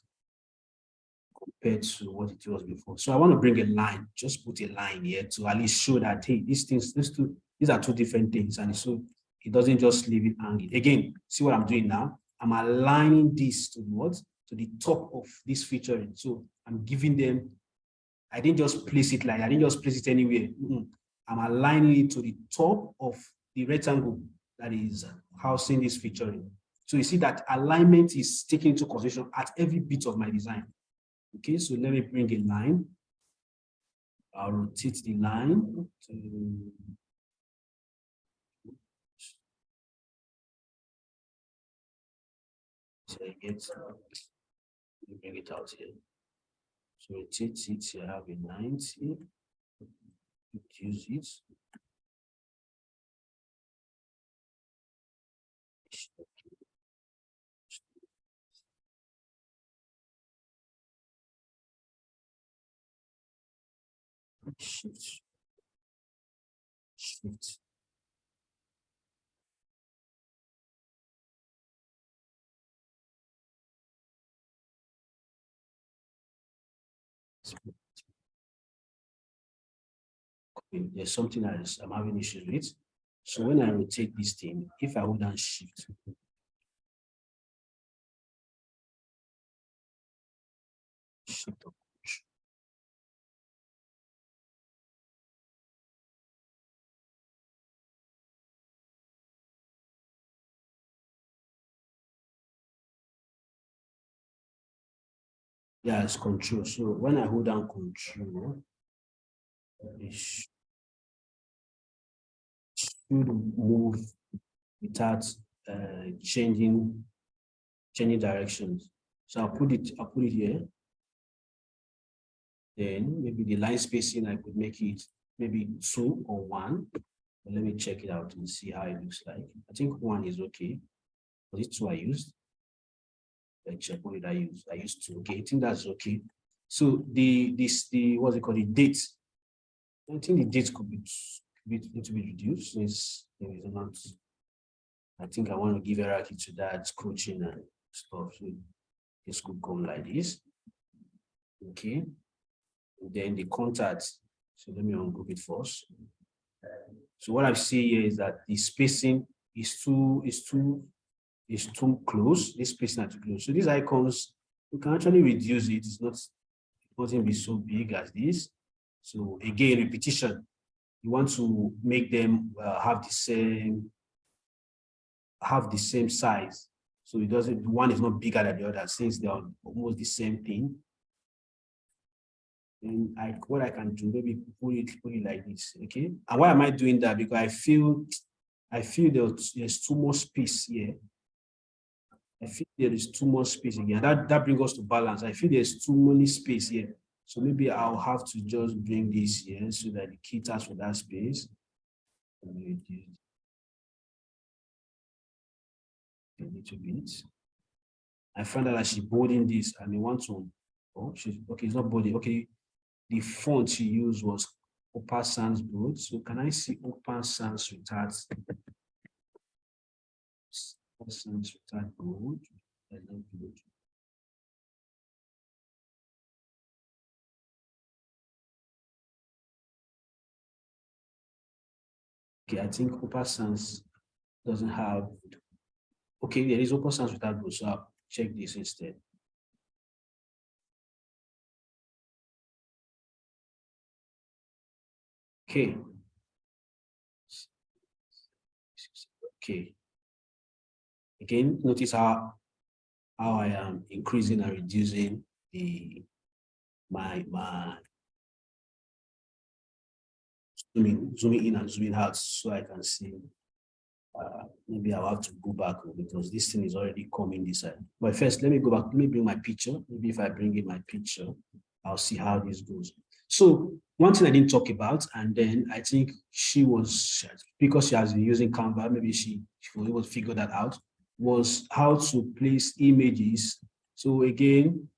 compared to what it was before. So I want to bring a line, just put a line here to at least show that, hey, these are two different things. And so it doesn't just leave it hanging. Again, see what I'm doing now? I'm aligning this to what? To the top of this featuring. So I'm giving them I didn't just place it like, I didn't just place it anywhere. I'm aligning it to the top of the rectangle that is housing this featuring. So you see that alignment is taken into consideration at every bit of my design. Okay, so let me bring a line. I'll rotate the line to so I get, let me bring it out here. So rotate it here, I have a 90, use it. Shift. Okay, there's something else I'm having issues with. So when I rotate this thing, if I hold down shift, yeah, it's control. So when I hold down control, it should move without changing directions. So I'll put it here. Then maybe the line spacing, I could make it maybe 2 or 1. But let me check it out and see how it looks like. I think 1 is okay. Was it 2 I used? Let's check what did I use. I used 2. Okay, I think that's okay. So the what's it called? The date. I think the date could be little bit reduced. It's not. I think I want to give hierarchy to that coaching and stuff. So this could come like this. Okay. And then the contact. So let me ungroup it first. So what I see here is that the spacing is too close. This spacing is too close. So these icons, you can actually reduce it. It's not going to be so big as this. So again, repetition. You want to make them have the same size. So it doesn't, one is not bigger than the other since they are almost the same thing. And what I can do, maybe put it like this, okay? And why am I doing that? Because I feel there's too much space here. I feel there is too much space again. That brings us to balance. I feel there's too many space here. So maybe I'll have to just bring this here so that it caters for that space. A little bit. I found out that she's bolding this. I may want to, oh, she's okay, it's not bolding. Okay, the font she used was Open Sans bold. So can I see Open Sans without bold? Okay, I think Open Sans doesn't have. Okay, there is Open Sans without bold, so I'll check this instead. Okay. Okay. Again, notice how I am increasing and reducing my zooming in and zooming out so I can see. Maybe I'll have to go back because this thing is already coming this side. But first, let me go back. Let me bring my picture. Maybe if I bring in my picture, I'll see how this goes. So one thing I didn't talk about, and then I think she was, because she has been using Canva, maybe she was able to figure that out, was how to place images. So again,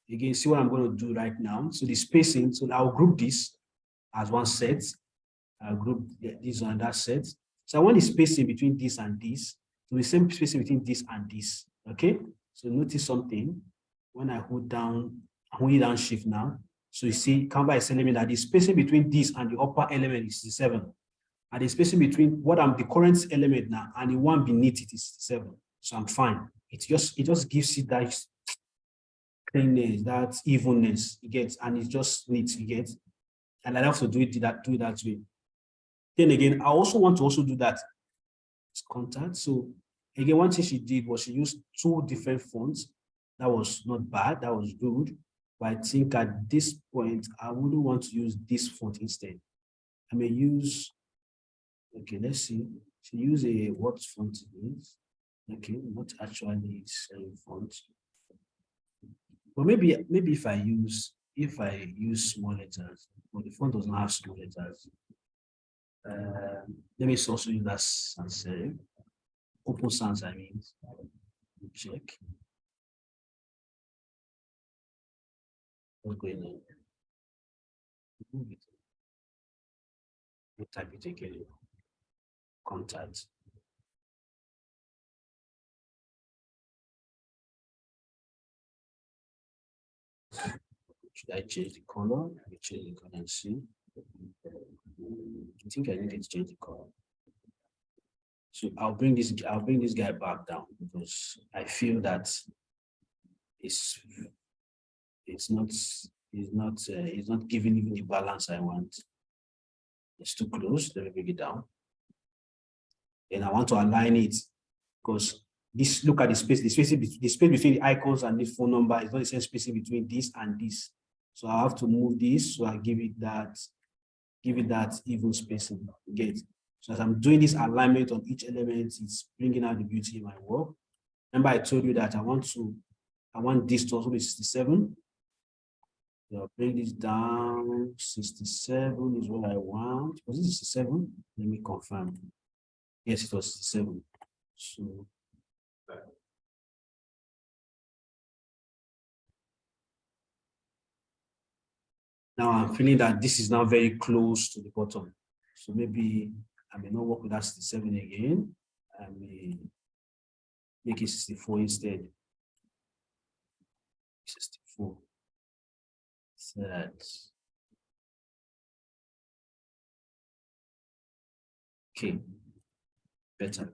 see what I'm going to do right now. So the spacing, so I'll group this as one set. I'll group this on that set. So I want the spacing between this and this. So the same spacing between this and this. Okay. So notice something. When I hold down shift now. So you see Canva is telling me that the spacing between this and the upper element is 7. And the spacing between the current element now and the one beneath it is 7. So I'm fine. It just gives you that cleanness, that evenness, you get, and it's just neat, you get. And I have to do that way. Then again, I also want to also do that contact. So again, one thing she did was she used 2 different fonts. That was not bad, that was good. But I think at this point, I wouldn't want to use this font instead. I may use, okay, let's see. She use a what font it is. Okay, not actually same font. But maybe if I use small letters, but the font does not have small letters. Let me also use that sans serif. Open sans, I mean. Check. What's going on? Move it. We'll type it again. Contact. Should I change the color? Let me change the color and see. I think I need to change the color. So I'll bring this guy back down because I feel that it's not giving even the balance I want. It's too close. Let me bring it down. And I want to align it because this, look at the space between the icons and the phone number is not the same spacing between this and this. So I have to move this, so I give it that even spacing. Get. So as I'm doing this alignment on each element, it's bringing out the beauty in my work. Remember, I told you that I want this to also be 67. So I'll bring this down. 67 is what I want. Was it 67? Let me confirm. Yes, it was 67. So now I'm feeling that this is now very close to the bottom. So maybe I may not work with that 67 again. I may make it 64 instead. 64. That's okay. Better.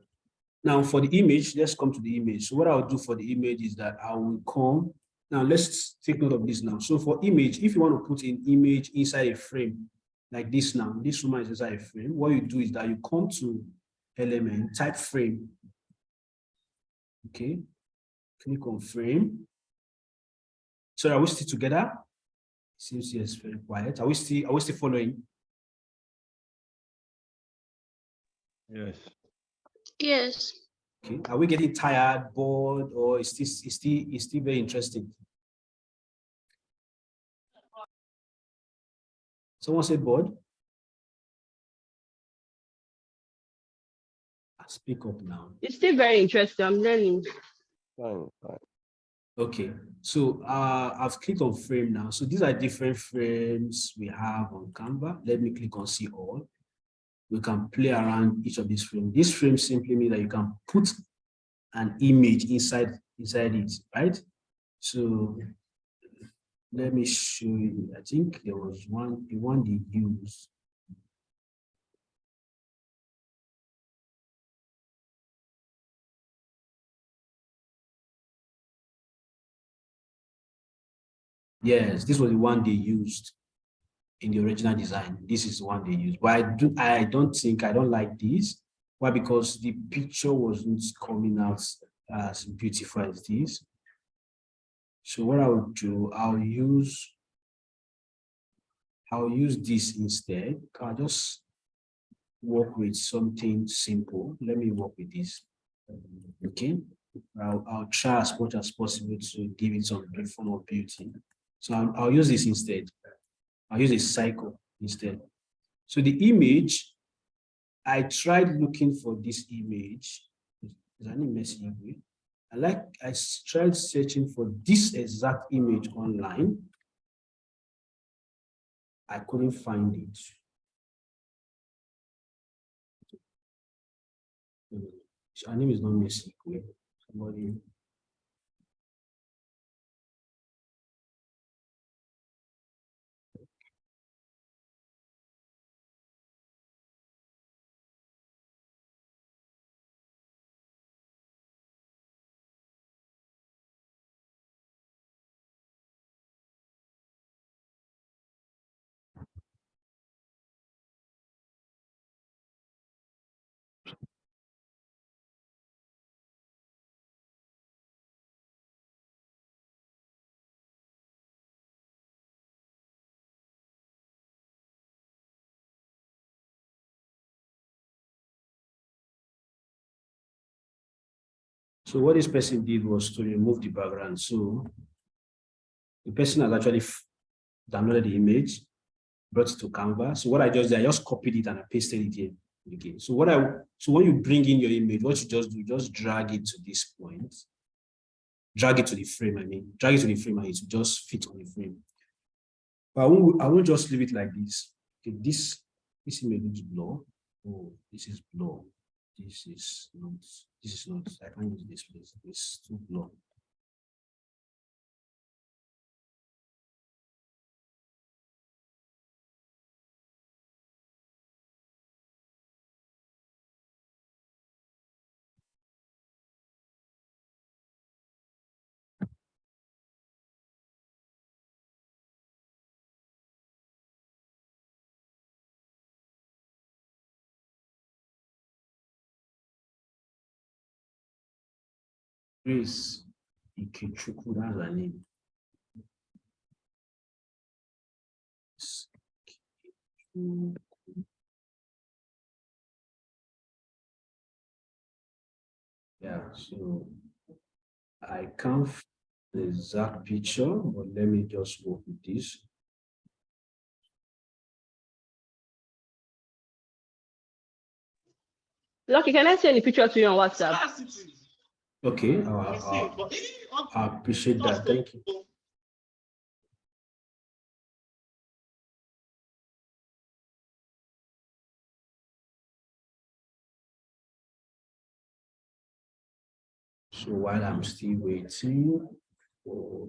Now for the image, let's come to the image. So what I'll do for the image is that I will come. Now let's take note of this now. So for image, if you want to put an image inside a frame like this now, this woman is inside a frame. What you do is that you come to element, type frame. Okay, click on frame. So are we still together? Seems yes, very quiet. Are we still following? Yes. Yes. Okay. Are we getting tired, bored, or is still very interesting? Someone said bored. Speak up now. It's still very interesting. I'm learning. Fine. Okay, so I've clicked on frame now. So these are different frames we have on Canva. Let me click on see all. We can play around each of these frames. This frame simply means that you can put an image inside it, right? So let me show you. I think there was the one they used. Yes, this was the one they used in the original design. This is the one they used. But I don't like this. Why? Because the picture wasn't coming out as beautiful as this. So what I will do, I'll use this instead. I'll just work with something simple. Let me work with this. Okay. I'll try as much as possible to give it some form of beauty. So I'll use this instead. I'll use a cycle instead. So the image, I tried looking for this image. Is any messy way? I tried searching for this exact image online. I couldn't find it. Her name is not Messi. Somebody. So what this person did was to remove the background. So the person has actually downloaded the image, brought it to Canva. So what I just did, I just copied it and I pasted it here. Okay. So when you bring in your image, what you just do, just drag it to this point. Drag it to the frame, drag it to the frame and it will just fit on the frame. But I won't just leave it like this. Okay, this image looks blur. Oh, this is blur. This is not, I can't use this place. It's too blur. Grace Ikechukwu, that's her name. Yeah, so I can't find the exact picture, but let me just work with this. Lucky, can I send the picture to you on WhatsApp? Okay, I appreciate that. Thank you. So while I'm still waiting for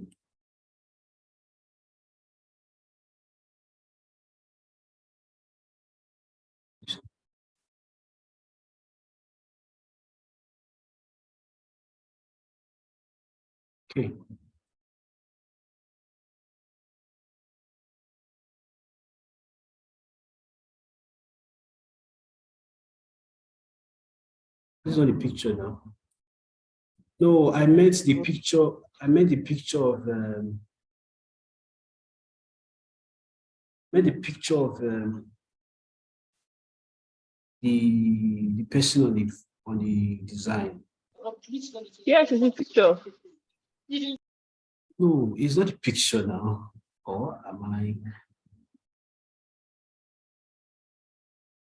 okay. This is not the picture now. No, I meant the picture. I meant the picture of the person on the design. Yes, it's a picture. No, it's not a picture now. Or am I?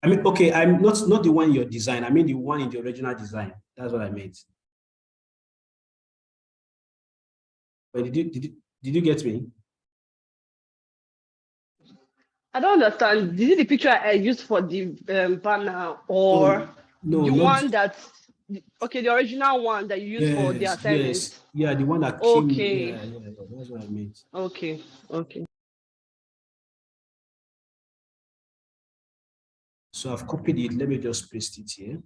I mean, okay, I'm not the one in your design. I mean the one in the original design. That's what I meant. But did you get me? I don't understand. Is it the picture I used for the banner or no, the not, one that, okay, the original one that you used for the assignment? Yes, yeah, the one that Okay. came. Yeah, that's what I meant. Okay, okay. So I've copied it. Let me just paste it here.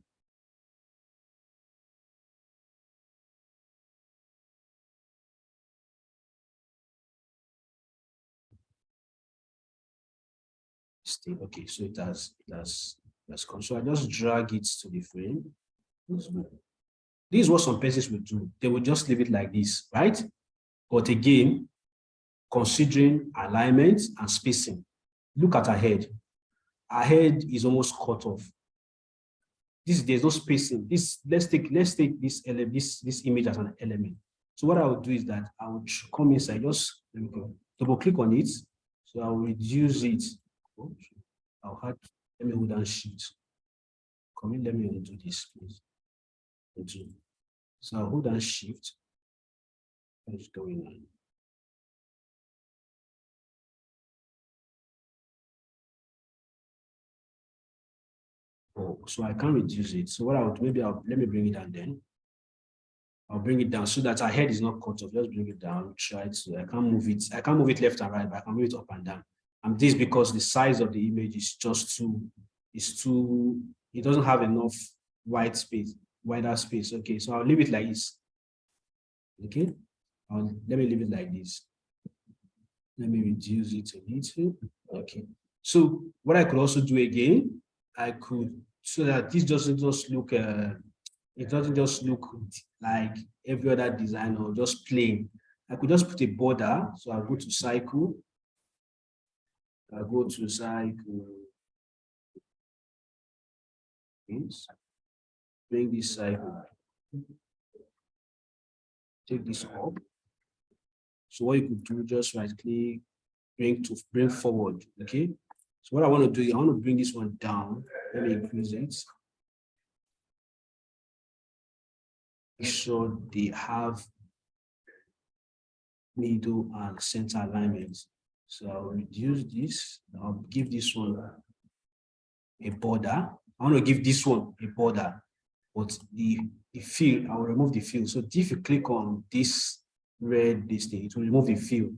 Okay, so it has come. So I just drag it to the frame. This is what some persons would do. They would just leave it like this, right? But again, considering alignment and spacing, look at her head. Her head is almost cut off. There's no spacing. Let's take this image as an element. So what I would do is that I would come inside, just double click on it. So I will reduce it. Let me hold down shift. Come in, let me undo this, please. Undo. So I'll hold down shift. What is going on? Oh, so I can't reduce it. So what I would let me bring it down then. I'll bring it down so that our head is not cut off. Just bring it down. Try to. I can't move it. I can't move it left and right, but I can move it up and down. And this because the size of the image is just too. It doesn't have enough wider space. Okay, so I'll leave it like this. Okay, let me leave it like this. Let me reduce it a little. Okay. So what I could also do again, I could so that this doesn't just look. It doesn't just look like every other design or just plain. I could just put a border. So I'll go to cycle. I'll go to cycle. Bring this cycle. take this up. So what you could do, just right click, bring forward. Okay. So what I want to do, I want to bring this one down. Let me increase it. Make sure they have middle and center alignments. So I'll reduce this. I'll give this one a border. I want to give this one a border, but the fill, I will remove the fill. So if you click on this red, this thing, it will remove the fill.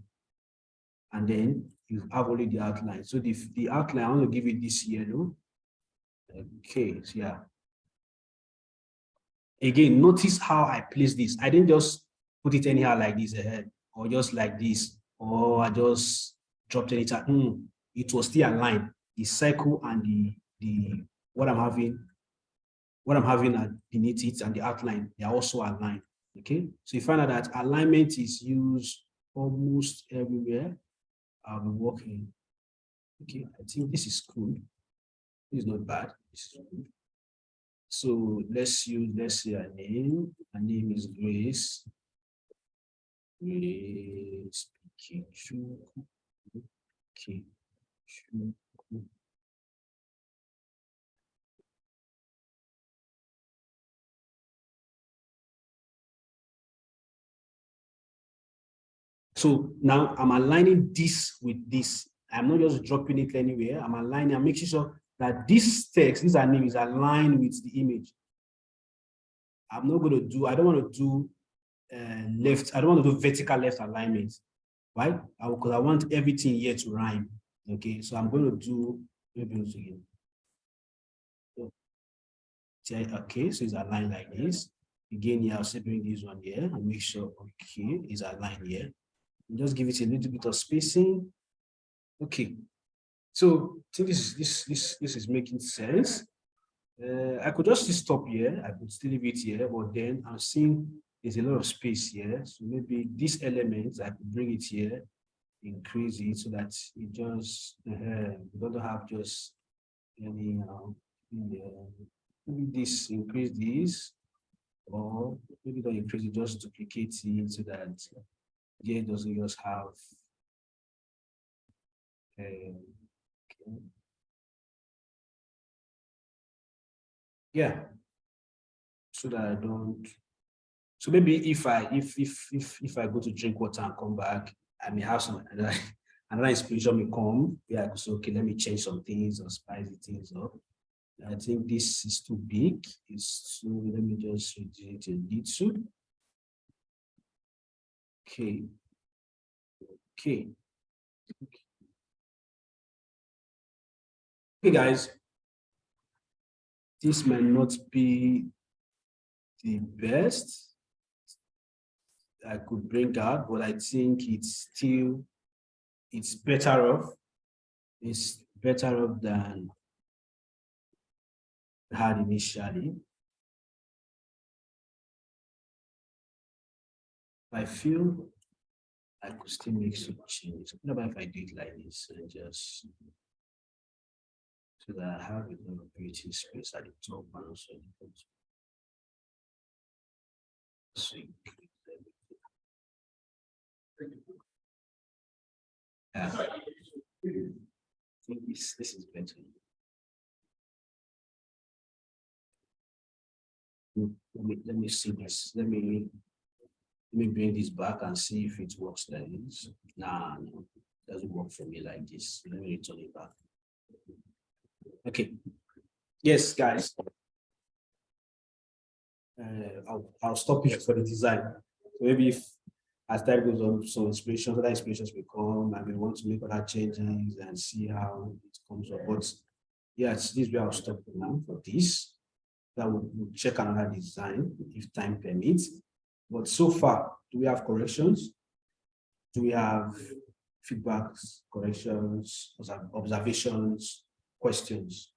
And then you have only the outline. So the outline, I want to give it this yellow. Okay, so yeah. Again, notice how I place this. I didn't just put it anyhow like this ahead, or just like this, or I just dropped it. It was still aligned. The circle and the what I'm having beneath it and the outline, they are also aligned. Okay, so you find out that alignment is used almost everywhere. I'll be working. Okay, I think this is good. This is not bad. This is good. So let's say a name. Her name is Grace. Grace. Okay. So now I'm aligning this with this. I'm not just dropping it anywhere. I'm aligning, I'm making sure that this text, this name is aligned with the image. I'm not going to do, I don't want to do left, I don't want to do vertical left alignment, right? Because I want everything here to rhyme. Okay, so I'm going to do, maybe again. Okay, so it's aligned like this. Again, here, I'll say bring this one here and make sure, okay, it's aligned here. And just give it a little bit of spacing. Okay, so I think this is making sense. I could just stop here. I could still leave it here, but then I'm seeing there's a lot of space here. So maybe this element, I could bring it here, increase it so that it just, we don't have just any, maybe this, increase this, or maybe don't increase it, just duplicate it so that here it doesn't just have, okay. Yeah, so that I don't. So maybe if I go to drink water and come back, I may have some another inspiration may come. Yeah, I could say, okay, let me change some things or spice things up. I think this is too big. It's too, let me just reduce it a little. Okay. Okay. Okay, guys. This may not be the best I could bring out, but I think it's better off. It's better off than I had initially. I feel I could still make some changes. What about if I do it like this and just so that I have a little breathing space at the top and also at the bottom. So yeah. I think this is better. Let me see this. Let me bring this back and see if it works like this. Nah, no, it doesn't work for me like this. Let me return it back. Okay. Yes, guys. I'll stop here for the design. So maybe if as time goes on, some inspirations, other inspirations will come, and we want to make other changes and see how it comes up. But yes, this is where I'll stop for now for this. That we'll check another design if time permits. But so far, do we have corrections? Do we have feedbacks, corrections, observations, questions?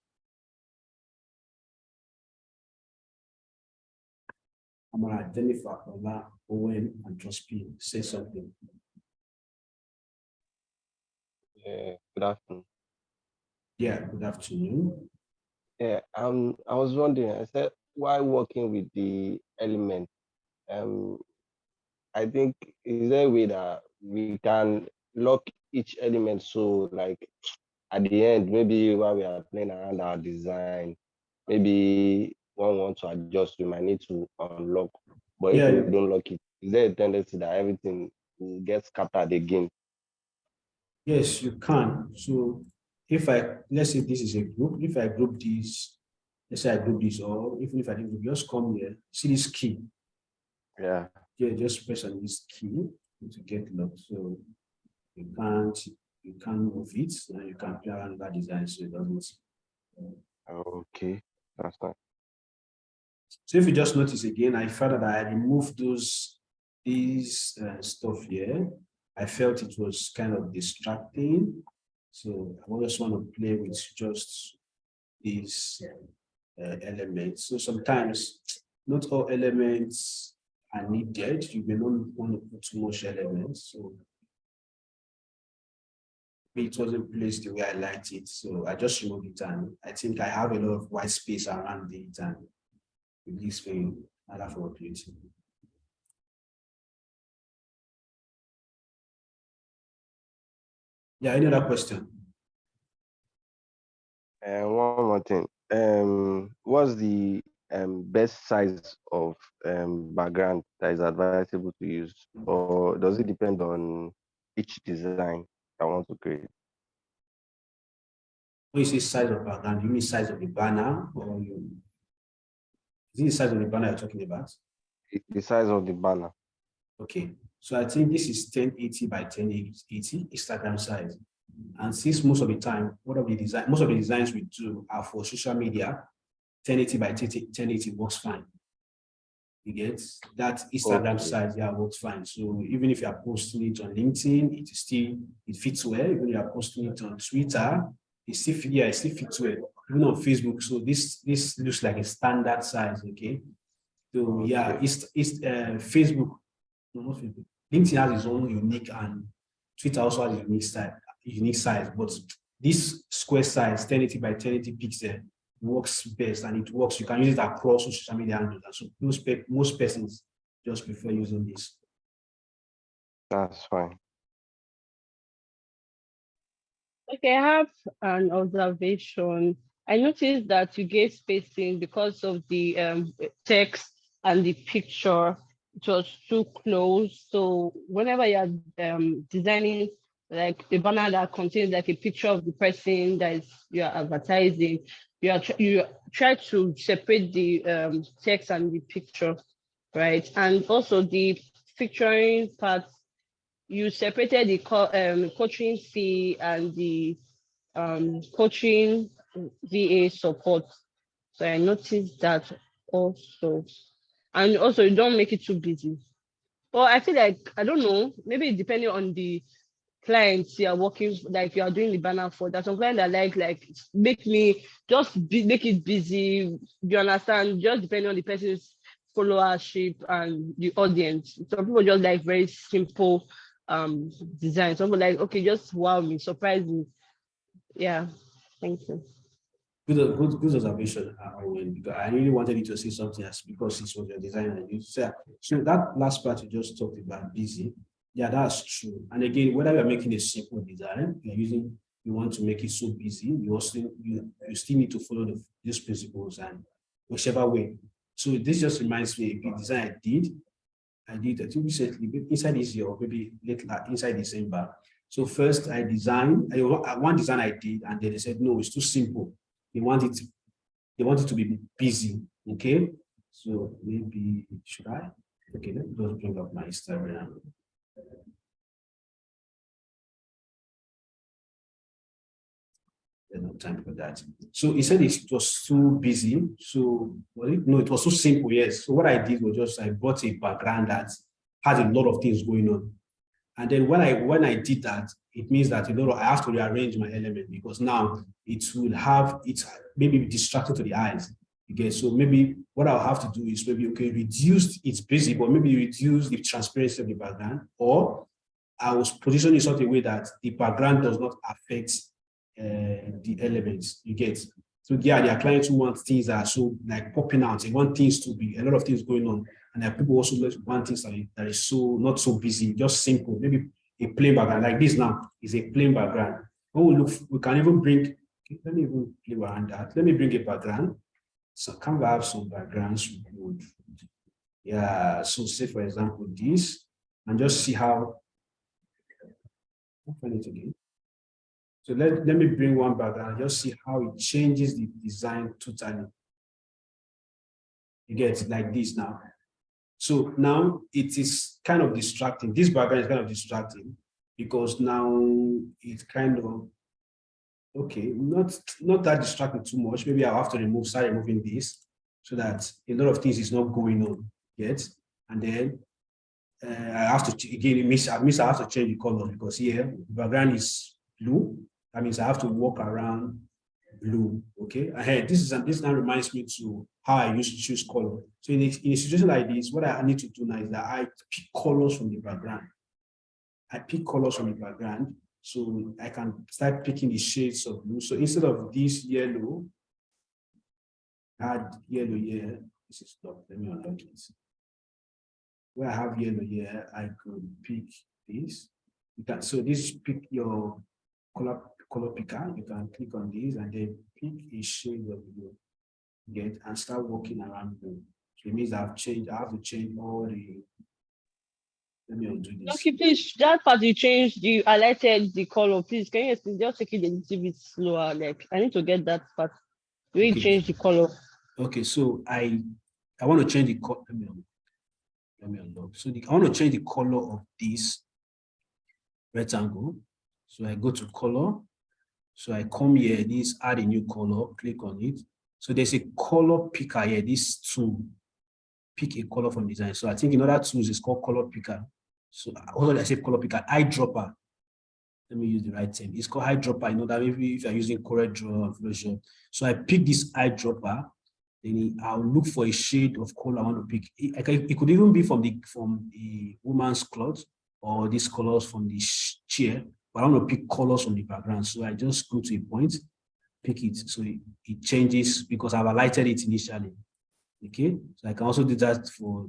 I'm going to identify Ola, Owen, and Trustee. Say something. Yeah, good afternoon. Yeah, good afternoon. Yeah, I was wondering, I said, why working with the element? I think is there a way that we can lock each element so like at the end, maybe while we are playing around our design, maybe one wants to adjust, we might need to unlock. But if we Yeah, don't lock it, is there a tendency that everything will get scattered again? yes, you can. So if let's say this is a group, if I group this, let's say I group this, or even if I didn't group, just come here, see this key. Yeah. Yeah, just press on this key to get locked. So you can't move it, and you can play around that design so it doesn't. Okay, that's fine. So if you just notice again, I felt that I removed these stuff here. I felt it was kind of distracting. So I just want to play with just these elements. So sometimes not all elements are needed. You may not want to put too much elements. So it wasn't placed the way I liked it. So I just removed it, and I think I have a lot of white space around it, and with this way, I'll have for creating. Yeah, any other question? And one more thing. What's the best size of background that is advisable to use, or does it depend on each design I want to create? When you say size of background, you mean size of the banner, or is it the size of the banner you're talking about? The size of the banner. Okay, so I think this is 1080 by 1080 Instagram size. And since most of the time, most of the designs we do are for social media, 1080 by 1080 works fine. You get that Instagram size, yeah, works fine. So even if you are posting it on LinkedIn, it fits well. Even if you are posting it on Twitter, it still fits well. Even on Facebook. So this looks like a standard size, okay? So yeah, it's Facebook, no, not Facebook. LinkedIn has its own unique, and Twitter also has a unique size, but this square size, 1080 by 1080 pixel, works best, and it works. You can use it across social media handles. So most persons just prefer using this. That's fine. Okay, I have an observation. I noticed that you gave spacing because of the text and the picture. It was too close. So whenever you're designing like a banner that contains like a picture of the person that you're advertising, you try to separate the text and the picture, right? And also the featuring part, you separated the coaching fee and the coaching VA support. So I noticed that also. And also, you don't make it too busy. Well, I feel like, I don't know, maybe depending on the clients you are working, like you are doing the banner for, there's some clients that like make it busy. You understand? Just depending on the person's followership and the audience. Some people just like very simple design. Some people like, okay, just wow me, surprise me. Yeah, thank you. Good observation, Owen, because I really wanted you to say something else because it was your design. And you said, so that last part you just talked about, busy. Yeah, that's true. And again, whether you're making a simple design, you want to make it so busy, you still need to follow these principles and whichever way. So this just reminds me of a design I think recently, inside this year, or maybe inside December. So first I designed, one design I did, and then they said, no, it's too simple. They want it to be busy. Okay. So maybe should I? Okay, let me just bring up my Instagram. There's no time for that. So he said it was too busy. So no, it was so simple. Yes. So what I did was just I brought a background that has a lot of things going on. And then when I did that, it means that I have to rearrange my element because now it will have maybe be distracted to the eyes. Okay, so maybe what I'll have to do is maybe reduce it's busy, but maybe reduce the transparency of the background, or I was positioning in such a way that the background does not affect the elements. You get. So yeah, there are clients who want things that are so like popping out. They want things to be a lot of things going on. And there are people also want things that is so not so busy, just simple. Maybe a plain background like this now is a plain background. When we look, we can even bring. Let me even play around that. Let me bring a background. So Canva have some backgrounds. Yeah. So say for example this, and just see how. Open it again. So let me bring one background and just see how it changes the design totally. You get it like this now. So now it is kind of distracting. This background is kind of distracting because now it's kind of, okay, not that distracting too much. Maybe I'll have to start removing this so that a lot of things is not going on yet. And then I have to, again, it means I have to change the color because here the background is blue. That means I have to walk around blue. Okay. Ahead. This now reminds me to how I used to choose color. So in a situation like this, what I need to do now is that I pick colors from the background. I pick colors from the background so I can start picking the shades of blue. So instead of this yellow, add yellow here. This is not, let me unlock it. Where I have yellow here, I could pick this. You can, so this pick your color picker. You can click on this and then pick a shade of blue. Get and start walking around blue. So it means I have to change all the. Let me undo this. Okay, please, that part you changed, you highlighted the color. Please, can you just take it a little bit slower? Like, I need to get that part. We change the color. Okay, so I want to change the color. Let me unlock. So I want to change the color of this rectangle. So I go to color. So I come here, this add a new color, click on it. So there's a color picker here, this tool. Pick a color from design. So I think in other tools it's called color picker. So also I say color picker, eyedropper. Let me use the right term. It's called eyedropper. You know that maybe if you're using CorelDRAW or Photoshop. So I pick this eyedropper. Then I'll look for a shade of color I want to pick. It could even be from the woman's clothes or these colors from the chair. But I want to pick colors from the background. So I just go to a point, pick it. So it changes because I've highlighted it initially. Okay. So I can also do that for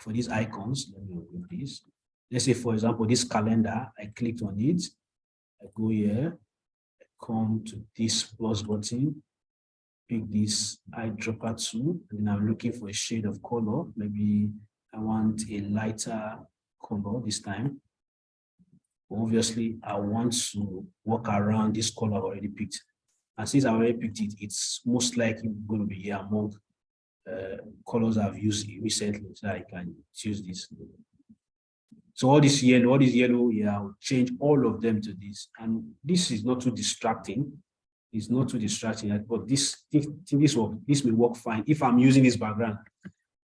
these icons. Let me open this. Let's say, for example, this calendar, I clicked on it. I go here, I come to this plus button, pick this eyedropper tool, and then I'm looking for a shade of color. Maybe I want a lighter color this time. Obviously, I want to walk around this color I've already picked. And since I already picked it, it's most likely going to be here among colors I've used recently, so I can choose this. So all this yellow, yeah, I'll change all of them to this. And this is not too distracting. It's not too distracting, but this may work fine. If I'm using this background,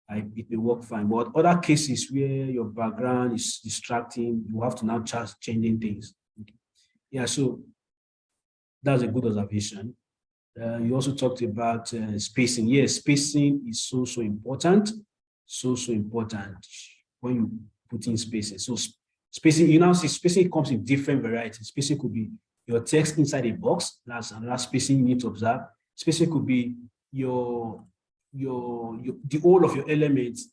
it may work fine. But other cases where your background is distracting, you have to now start changing things. Yeah, so that's a good observation. You also talked about spacing. Yes, spacing is so important. So important when you put in spacing. So spacing, you now see spacing comes in different varieties. Spacing could be your text inside a box. That's another spacing you need to observe. Spacing could be the all of your elements,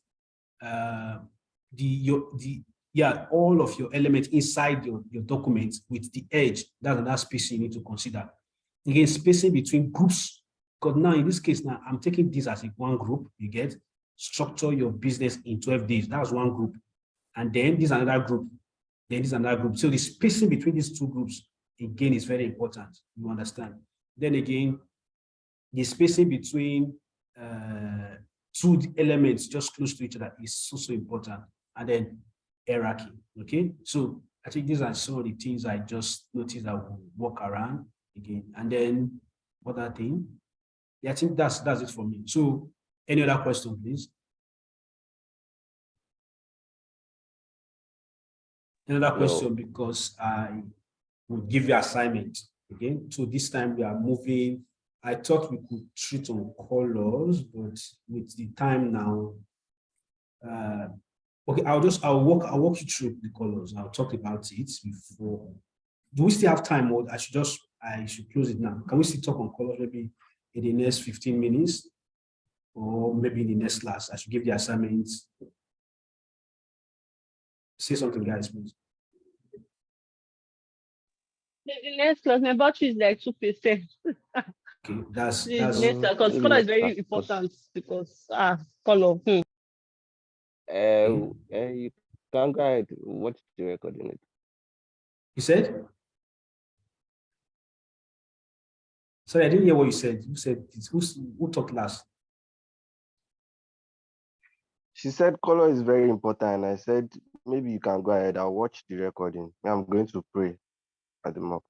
all of your elements inside your document with the edge. That's another spacing you need to consider. Again, spacing between groups, because now in this case, now I'm taking this as one group. You get structure your business in 12 days. That's one group, and then this is another group. Then this is another group. So the spacing between these two groups again is very important. You understand? Then again, the spacing between two elements just close to each other is so important. And then hierarchy. Okay, so I think these are some of the things I just noticed that will work around. Again, and then other thing, yeah, I think that's it for me. So, any other question, please? Another question, because I will give you assignment again. So this time we are moving. I thought we could treat on colors, but with the time now, okay, I'll walk you through the colors. I'll talk about it before. Do we still have time, or I should close it now? Can we still talk on colors maybe in the next 15 minutes? or maybe in the next class, I should give the assignments. Say something, guys, please. The next class, my battery is like 2%. Okay, that's next class, because color is very important because color. You can go ahead. What's the recording it? You said? Sorry, I didn't hear what you said. You said who talked last? She said color is very important. I said maybe you can go ahead. I'll watch the recording. I'm going to pray at the mock.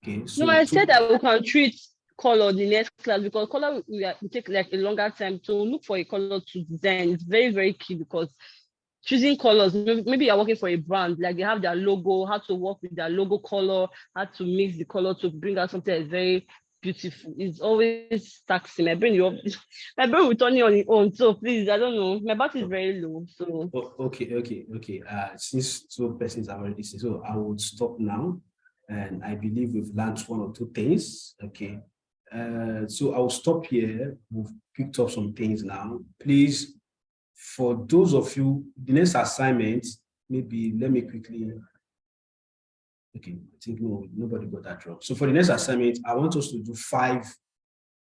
Okay. So no, I said that we can treat color the next class because color we take like a longer time to look for a color to design. It's very, very key because choosing colors, maybe you're working for a brand, like they have their logo, how to work with their logo color, how to mix the color to bring out something that's very beautiful. It's always taxing. My brain will turn on its own. So please, I don't know. My battery is very low. So okay. Since 2 persons have already said, so I would stop now. And I believe we've learned 1 or 2 things. Okay. So I'll stop here. We've picked up some things now. Please, for those of you, the next assignment, maybe let me quickly. Okay, I think nobody got that drop. So for the next assignment, I want us to do 5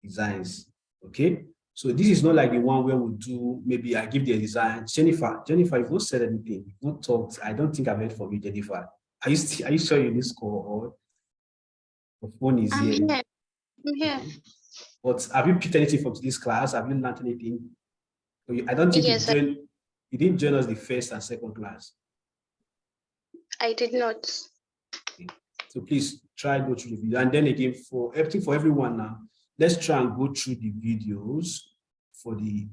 designs. Okay. So this is not like the one where we do, maybe I give the design. Jennifer, you've not said anything. You've not talked. I don't think I've heard from you, Jennifer. Are you sure you this call or the phone is here? I'm here. But have you picked anything from this class? Have you learned anything? I don't think Yes, you didn't join us the first and second class. I did not. Okay. So please try go through the video. And then again, for everyone now, let's try and go through the videos for the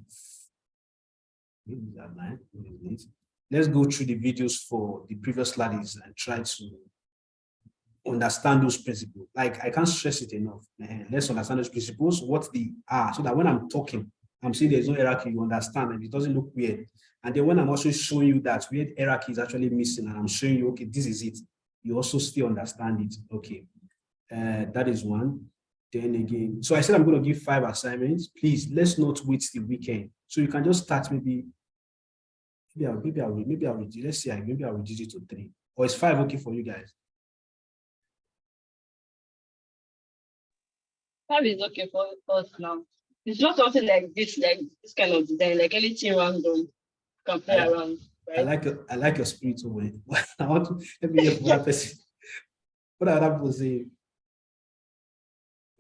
let's go through the videos for the previous slides and try to understand those principles. Like I can't stress it enough. Let's understand those principles, what they are, so that when I'm talking, I'm saying there's no hierarchy, you understand, and it doesn't look weird. And then when I'm also showing you that weird hierarchy is actually missing, and I'm showing you, okay, this is it, you also still understand it. Okay, that is one. Then again, so I said I'm going to give 5 assignments. Please, let's not wait till weekend. So you can just start maybe I'll reduce. Let's say maybe I'll reduce it to 3. Or is 5 okay for you guys? 5 is okay for us now. It's just something like this kind of design, like anything random can play around. Right? I like your spiritual way. I want to let me hear from that person. What other people say?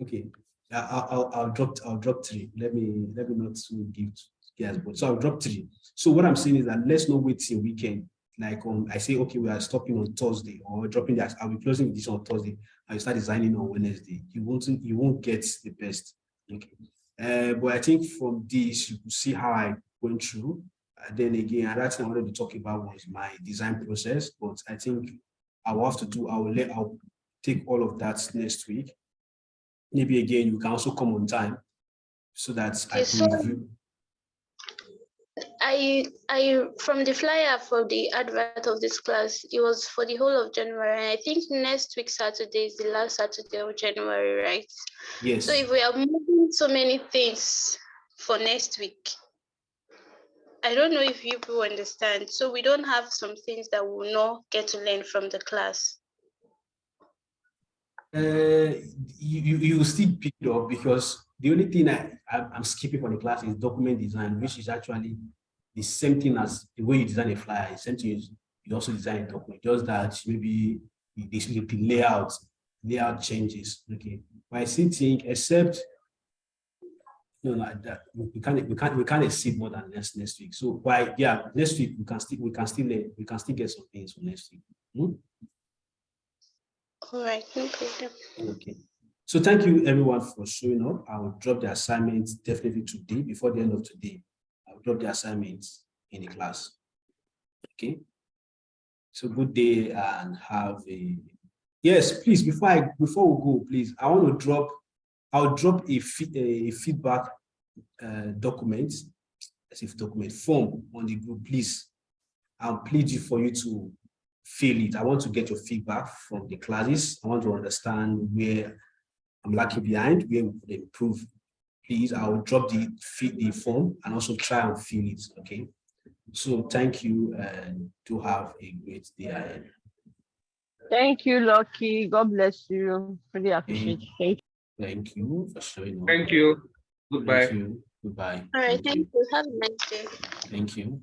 Okay, I'll drop 3. Let me not give guys, but so I'll drop 3. So what I'm saying is that let's not wait till weekend. Like I say, okay, we are stopping on Thursday or dropping that. I'll be closing with this on Thursday. I start designing on Wednesday. You won't get the best. Okay. But I think from this you can see how I went through. Then again, another thing I wanted to talk about was my design process. But I think I will have to do. I'll take all of that next week. Maybe again, you can also come on time so that I can review. I from the flyer for the advert of this class, it was for the whole of January. And I think next week Saturday is the last Saturday of January, right? Yes. So if we are moving so many things for next week, I don't know if you people understand. So we don't have some things that we will not get to learn from the class. You still pick it up because the only thing I'm skipping from the class is document design, which is actually the same thing as the way you design a flyer. The same thing is you also design a document, just that maybe the layout changes. Okay, but I still think except like that we can't exceed more than next week. So next week we can still get some things for next week. All right, no problem. Okay. So thank you everyone for showing up. I will drop the assignments definitely today. Before the end of today, I'll drop the assignments in the class. Okay. So good day and have a please, before we go, please, I'll drop a feedback document form on the group. Please, I'll plead you for you to fill it. I want to get your feedback from the classes. I want to understand where I'm lacking behind, where we could improve. please, I will drop the form and also try and fill it. Okay. So thank you, and to have a great day ahead. Thank you, Lucky. God bless you. Really appreciate it. Thank you for showing up. Thank you. Goodbye. Thank you. Goodbye. All right, Thank you. thank you. Have a nice day. Thank you.